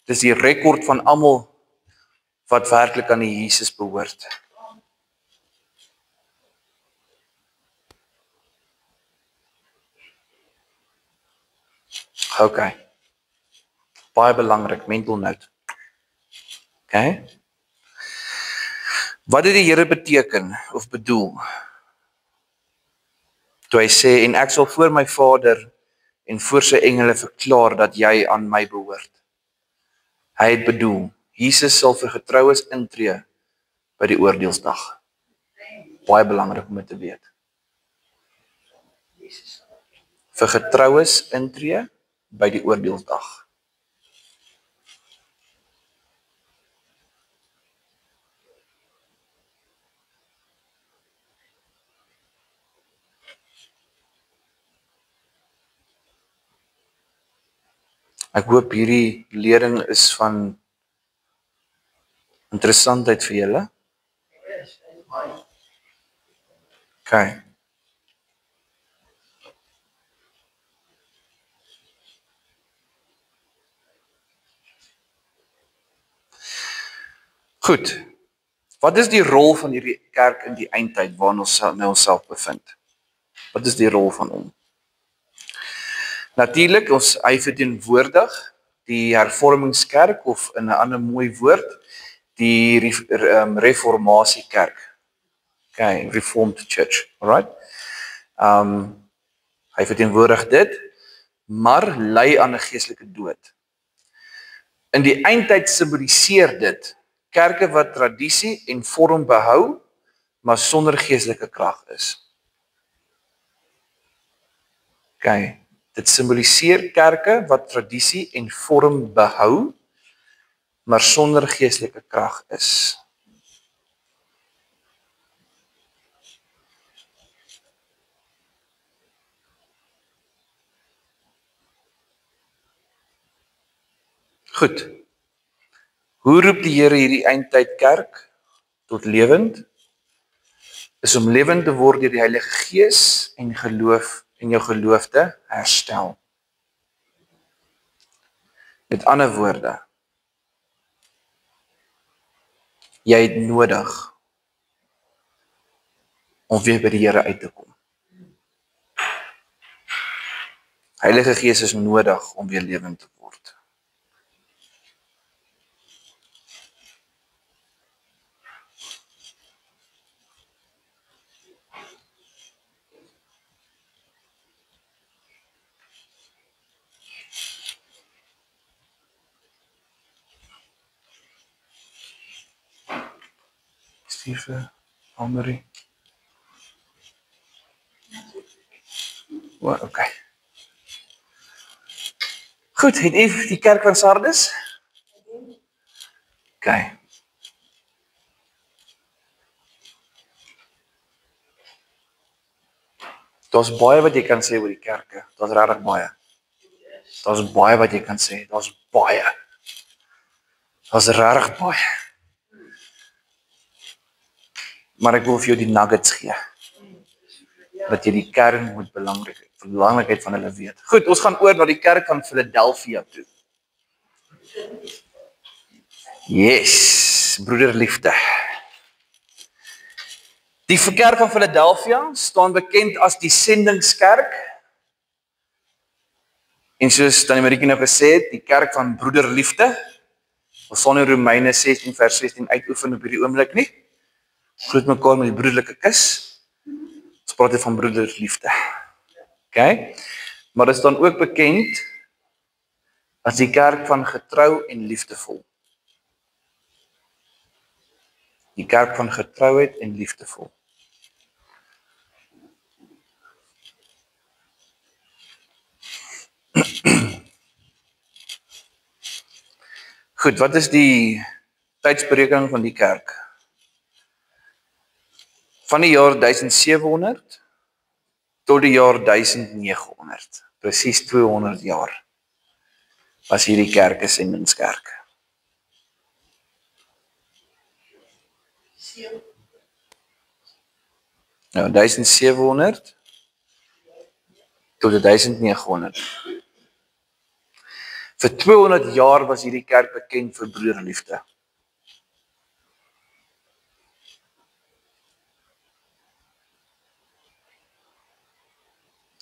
dis die rekord van almal wat werklik aan die Jesus behoort. Okay. Baie belangrik, mental note. Okay. Wat het die Here beteken of bedoel? Toe hy sê, en ek sal voor my Vader en voor sy engele verklaar dat jy aan my behoort. Hy het bedoel, Jesus sal vir getroues intree by die oordeelsdag. Baie belangrik om dit te weet. Vir getroues intree by die oordeelsdag. Ek hoop hierdie lering is van interessantheid vir julle. Okay. Goed. Wat is die rol van hierdie kerk in die eindtyd waarin ons nou onsself bevind? Wat is die rol van hom? Natuurlik, hy verteenwoordig die hervormingskerk of in 'n ander mooi woord, die reformatiekerk. Okay, Reformed Church, alright? Hy verteenwoordig dit, maar ly aan 'n geestelike dood. In die eindtyd simboliseer dit kerke wat tradisie en vorm behou, maar sonder geestelike krag is. Okay. Dit simboliseer kerke wat tradisie en vorm behou, maar sonder geestelike krag is. Goed. Hoe roep die Here hierdie eindtyd kerk tot lewend? Is om lewend te word deur die Heilige Gees en geloof en jou geloof te herstel. Met ander woorde, jy het nodig om weer by die Here uit te kom. Heilige Gees is nodig om weer lewend te word. Steve, Almarie. Okay. Goed, het u die kerk van Sardes? Okay. Daar's baie wat jy kan sê oor die kerke. Daar's regtig baie. Daar's baie wat jy kan sê. Daar's baie. Daar's regtig baie. Maar ek wil vir jou die nuggets gee. Dat jy die kern moet belangrikheid van hulle weet. Goed, ons gaan oor na die kerk van Philadelphia toe. Yes, broederliefde. Die kerk van Philadelphia staan bekend as die sendingskerk. En soos Tannie Marieke nou gesê het, die kerk van broederliefde. Ons sal in Romeine 16 vers 16 uitoefen op hierdie oomblik nie. Groet mekaar met die broederlike kus. Ons praat hier van broederliefde. Okay? Maar dit is dan ook bekend as die kerk van getrou en liefdevol. Die kerk van getrouheid en liefdevol. Goed, wat is die tydsberekening van die kerk? Van die jaar 1700 tot die jaar 1900. Presies 200 jaar was hierdie kerke sendingskerke. Nou, 1700 tot 1900. Vir 200 jaar was hierdie kerk bekend vir broederliefde.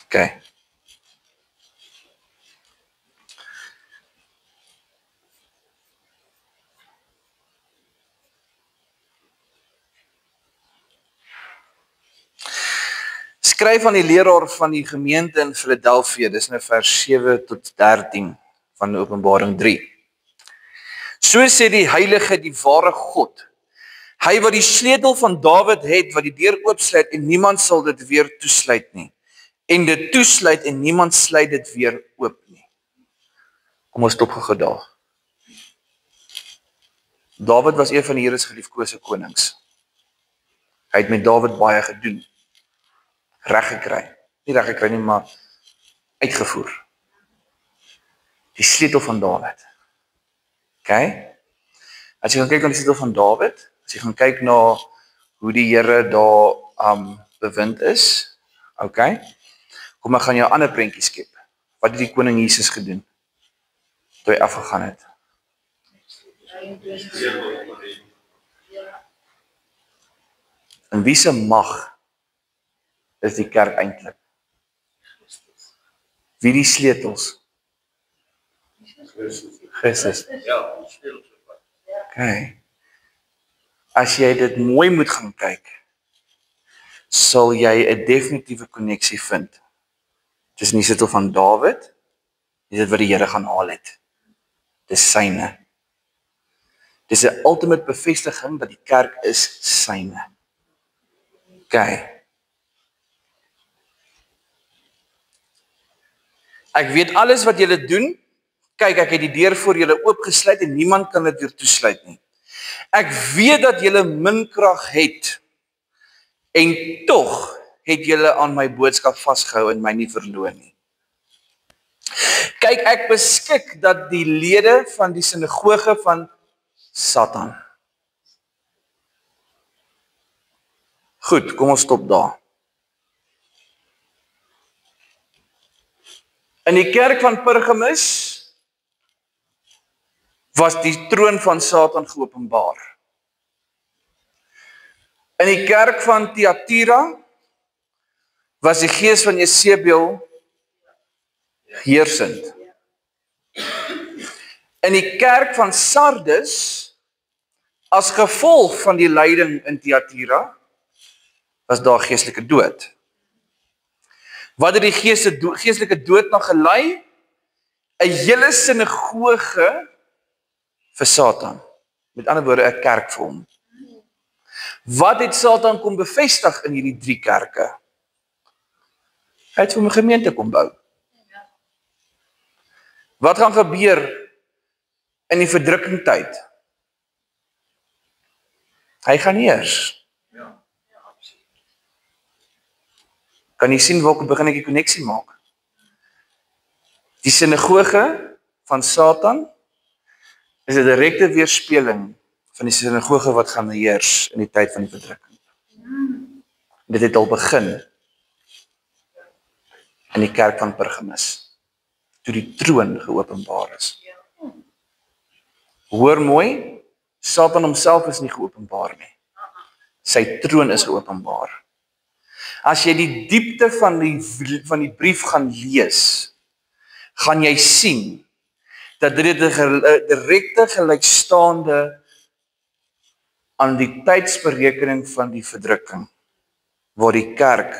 Okay. Skryf aan die leraar van die gemeente in Philadelphia, dis nou vers 7 tot 13 van Openbaring 3. So sê die heilige, die ware God, hy wat die sleutel van Dawid het, wat die deur oopsluit en niemand sal dit weer toesluit nie. En dit toesluit en niemand sluit dit weer oop nie. Kom ons stop gou daar. Dawid was een van die Here se geliefkose konings. Hy het met Dawid baie gedoen. Reg gekry. Nie reg gekry nie, maar uitgevoer. Die sleutel van Dawid. Okay? As jy gaan kyk na die sleutel van Dawid, as jy gaan kyk na hoe die Here daar bewind is, okay? Kom ek gaan jou 'n ander prentjie skep. Wat het die koning Jesus gedoen toe hy afgegaan het? En wie se mag is die kerk eintlik? Wie die sleutels? Christus. Ja, stil so wat. Okay. As jy dit mooi moet gaan kyk, sal jy 'n definitiewe koneksie vind tussen die sleutel van Dawid en dit wat die Here gaan haal het. Dis syne. Dis 'n ultimate bevestiging dat die kerk is syne. Okay. Ek weet alles wat julle doen. Kyk, ek het die deur voor julle oopgesluit en niemand kan dit weer toesluit nie. Ek weet dat julle min krag het en tog het julle aan my boodskap vasgehou en my nie verloon nie. Kyk, ek beskik dat die lede van die sinagoge van Satan. Goed, kom ons stop daar. In die kerk van Pergamus was die troon van Satan geopenbaar. In die kerk van Thyatira was die gees van Jezebel heersend. In die kerk van Sardes, as gevolg van die lyding in Thyatira, was daar geestelike dood. Wat het die geestelike dood na gelei? 'n hele sinagoge vir Satan. Met ander woorde, 'n kerk vir hom. Wat het Satan kom bevestig in hierdie 3 kerke? Hy het vir 'n gemeente kom bou. Wat gaan gebeur in die verdrukkingtyd? Hy gaan heers. Kan jy sien waar begin ek die koneksie maak? Die sinagoge van Satan is 'n direkte weerspieëling van die sinagoge wat gaan heers in die tyd van die verdrukking. Dit het al begin in die kerk van Pergamus, toe die troon geopenbaar is. Hoor mooi, Satan homself is nie geopenbaar nie. Sy troon is geopenbaar. As jy die diepte van die brief gaan lees, gaan jy sien dat dit 'n direkte gelykstaande aan die tydsberekening van die verdrukking, waar die kerk,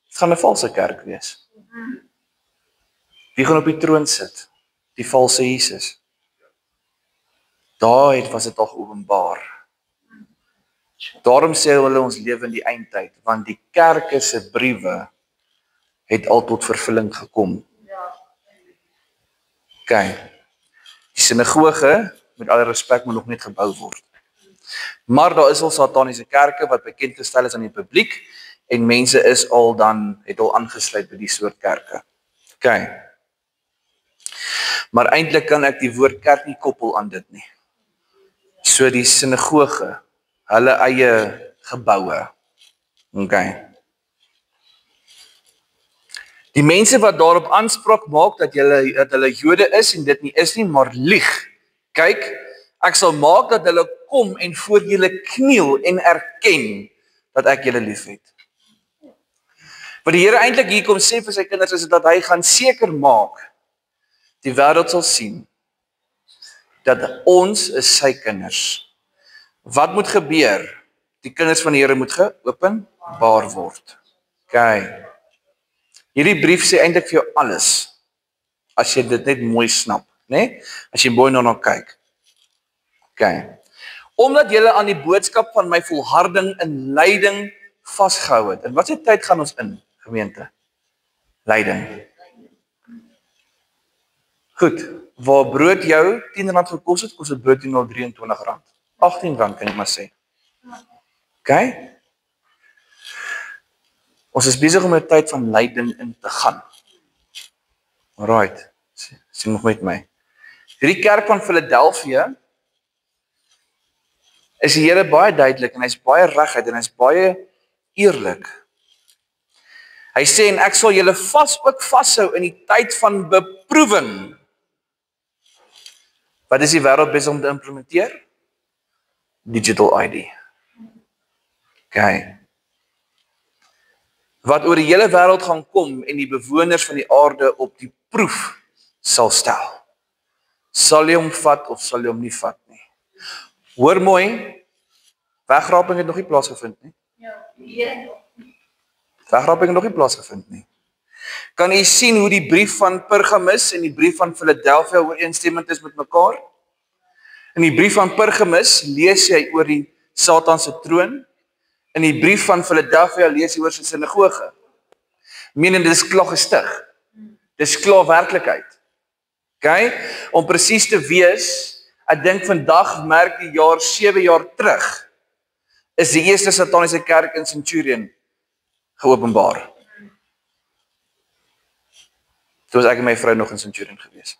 het gaan 'n valse kerk wees. Wie gaan op die troon sit? Die valse Jesus. Daar was dit al geopenbaar. Daarom sê hulle ons lewe in die eindtyd, want die kerke se briewe het al tot vervulling gekom. Okay. Die sinagoge, met alle respek, moet nog net gebou word. Maar daar is al sataniese kerke wat bekend gestel is aan die publiek en mense is al dan, het al aangesluit by die soort kerke. Okay. Maar eintlik kan ek die woord kerk nie koppel aan dit nie. So die sinagoge, hulle eie geboue. Okay. Die mense wat daarop aanspraak maak dat hulle Jode is en dit nie is nie, maar lieg. Kyk, ek sal maak dat hulle kom en voor julle kniel en erken dat ek julle liefhet. Wat die Here eintlik hier kom sê vir sy kinders is dat hy gaan seker maak die wêreld sal sien dat ons is sy kinders. Wat moet gebeur? Die kinders van die Here moet geopenbaar word. Okay. Hierdie brief sê eintlik vir jou alles, as jy dit net mooi snap, né? As jy mooi na kyk. Okay. Omdat julle aan die boodskap van my volharding in lyding vasgehou het. En wat se tyd gaan ons in, gemeente? Lyding. Goed, waar brood jou R10 gekos het, kos dit brood jou nou R23. R18 kan ek maar sê. Okay? Ons is besig om 'n tyd van lyding in te gaan. Alright, sien nog met my. Hierdie kerk van Philadelphia is die Here baie duidelik en hy's baie reguit en hy's baie eerlik. Hy sê en ek sal julle ook vashou in die tyd van beproewing. Wat is die wêreld besig om te implementeer? Digital ID. Okay. Wat oor die hele wêreld gaan kom en die bewoners van die aarde op die proef sal stel. Sal jy hom vat of sal jy hom nie vat nie? Hoor mooi, wegraping het nog nie plaasgevind nie. Wegraping het nog nie plaasgevind nie. Kan jy sien hoe die brief van Pergamus en die brief van Philadelphia ooreenstemmend is met mekaar? In die brief van Pergamus lees jy oor die Satan se troon. In die brief van Philadelphia lees jy oor sy sinagoge. Menend dit is klaar gestig. Dit is klaar werklikheid. Okay? Om presies te wees, ek dink vandag merk die jaar 7 jaar terug, is die eerste sataniese kerk in Centurion geopenbaar. Toe was ek en my vrou nog in Centurion gewees.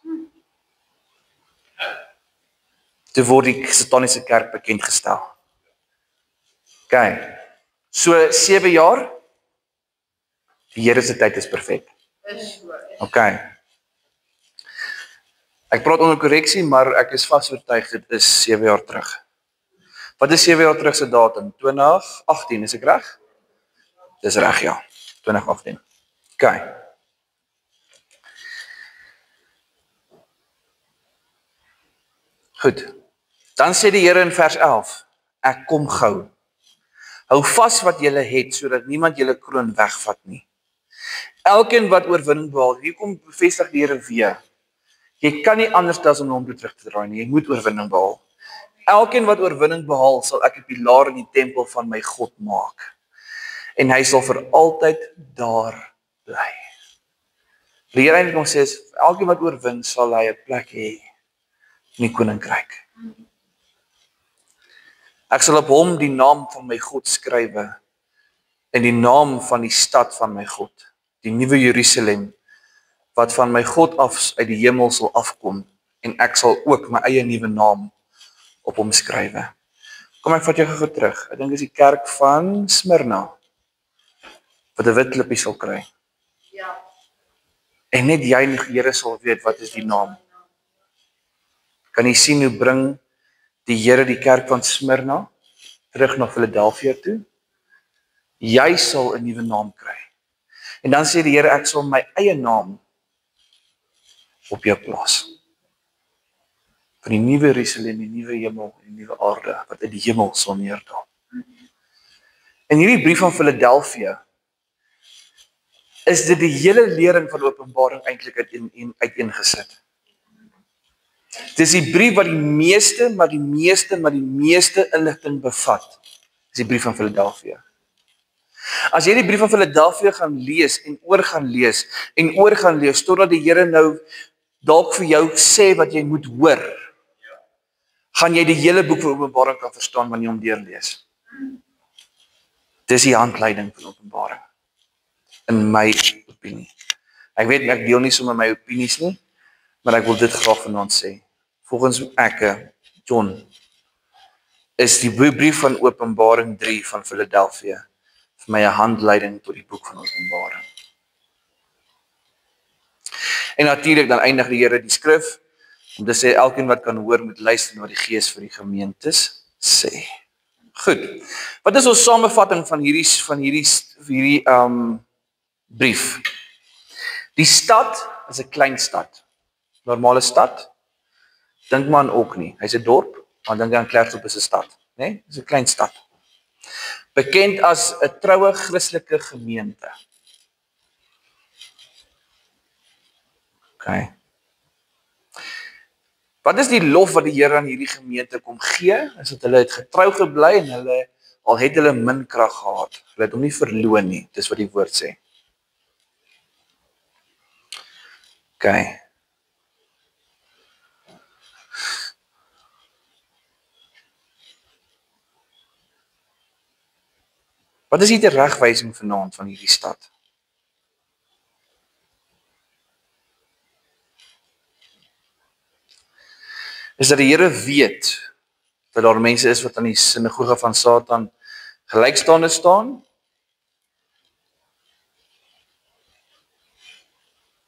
Toe word die sataniese kerk bekend gestel. Okay. So 7 jaar, die Here se tyd is perfek. Okay. Ek praat onder korreksie, maar ek is vas oortuig dit is 7 jaar terug. Wat is 7 jaar terug se datum? 2018, is ek reg? Dis reg, ja. 2018. Okay. Goed. Dan sê die Here in vers 11, ek kom gou. Hou vas wat julle het, sodat niemand julle kroon wegvat nie. Elkeen wat oorwinning behaal, hier kom bevestig die Here weer. Jy kan nie anders as om hom toe terug te draai nie, jy moet oorwinning behaal. Elkeen wat oorwinning behaal, sal ek 'n pilaar in die tempel van my God maak. En hy sal vir altyd daar bly. Die Here het ons sê, elkeen wat oorwin, sal hy 'n plek hê in die koninkryk. Ek sal op hom die naam van my God skrywe, en die naam van die stad van my God, die nuwe Jerusalem, wat van my God af uit die hemel sal afkom, en ek sal ook my eie nuwe naam op hom skrywe. Kom ek vat jou gou terug. Ek dink is die kerk van Smyrna, wat 'n wit klippie sal kry. Ja. En net jy en die Here sal weet wat is die naam. Kan jy sien hoe bring die Here die kerk van Smyrna terug na Philadelphia toe? Jy sal 'n nuwe naam kry. En dan sê die Here, ek sal my eie naam op jou plaas. van die nuwe Jerusalem, die nuwe hemel en die nuwe aarde wat uit die hemel sal neerdal. In hierdie brief van Philadelphia is dit die hele lering van Openbaring eintlik uiteengesit. Dis die brief wat die meeste inligting bevat. Dis die brief van Philadelphia. As jy die brief van Philadelphia gaan lees en oor gaan lees totdat die Here nou dalk vir jou sê wat jy moet hoor, gaan jy die hele boek van Openbaring kan verstaan wanneer jy hom deurlees. Dis die handleiding van Openbaring. In my opinie. Ek weet ek deel nie sommer my opinies nie, maar ek wil dit graag vanaand sê. Volgens ek, John, is die brief van Openbaring 3 van Philadelphia vir my 'n handleiding tot die boek van Openbaring. En natuurlik dan eindig die Here die skrif om te sê elkeen wat kan hoor moet luister wat die Gees vir die gemeentes sê. Goed. Wat is ons samevatting van hierdie brief? Die stad is 'n klein stad. Normale stad. Dink maar aan Orkney. Hy's 'n dorp, maar dink aan Klerksdorp is 'n stad, né? Dis 'n klein stad. Bekend as 'n troue Christelike gemeente. Okay. Wat is die lof wat die Here aan hierdie gemeente kom gee? Is dat hulle het getrou gebly en al het hulle min krag gehad. Hulle het hom nie verloon nie, dis wat die woord sê. Okay. Wat is die teregwysing vanaand van hierdie stad? Is dat die Here weet dat daar mense is wat aan die sinagoge van Satan gelykstaande staan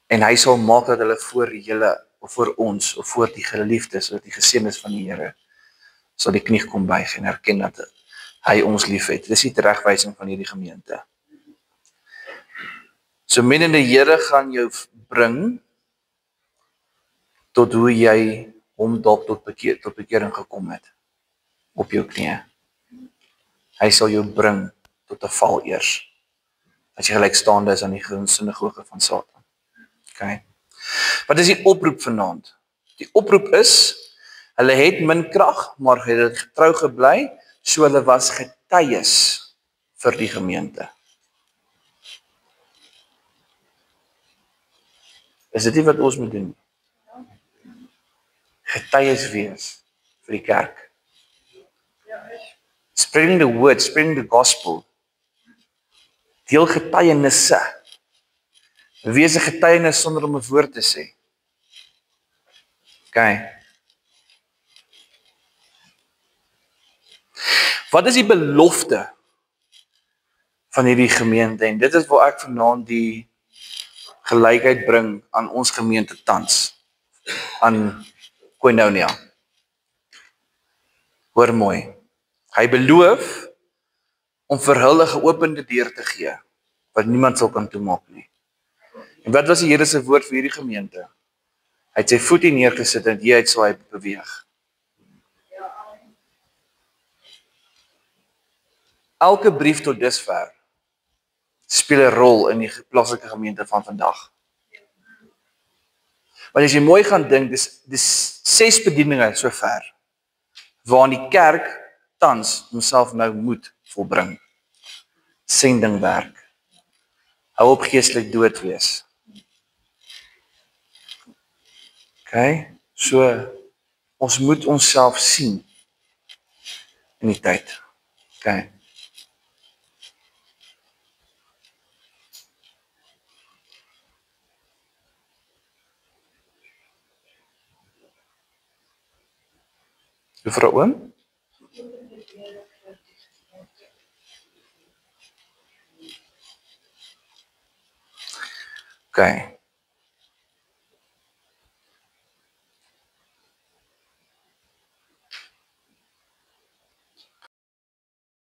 en hy sal maak dat hulle voor julle of voor ons of voor die geliefdes of die geseëndes van die Here sal die knie kom buig en erken dat hy ons liefhet. Dis die teregwysing van hierdie gemeente. So menende Here gaan jou bring tot hoe jy hom dalk tot bekering gekom het op jou knieë. Hy sal jou bring tot 'n val eers. As jy gelykstaande is aan die sinagoge van Satan. Okay. Wat is die oproep vanaand? Die oproep is, hulle het min krag, maar hulle het getrou gebly, so hulle was getuies vir die gemeente. Is dit nie wat ons moet doen? Getuies wees vir die kerk. Spreading the word, spreading the gospel. Deel getuienisse. Wees 'n getuienis sonder om 'n woord te sê. Okay. Wat is die belofte van hierdie gemeente? En dit is waar ek vanaand die gelykheid bring aan ons gemeente tans. Aan Koinonia. Hoor mooi. Hy beloof om vir hulle 'n geopende deur te gee wat niemand sal kan toemaak nie. En wat was die Here se woord vir hierdie gemeente? Hy het sy voet hier neergesit en hieruit sal hy beweeg. Elke brief tot dusver speel 'n rol in die plaaslike gemeente van vandag. Want as jy mooi gaan dink, dis 6 bedieninge sover waarin die kerk tans homself nou moet volbring. Sendingwerk. Hou op geestelik dood wees. Okay? So ons moet onsself sien in die tyd. Okay. Juffrou Oom? Okay.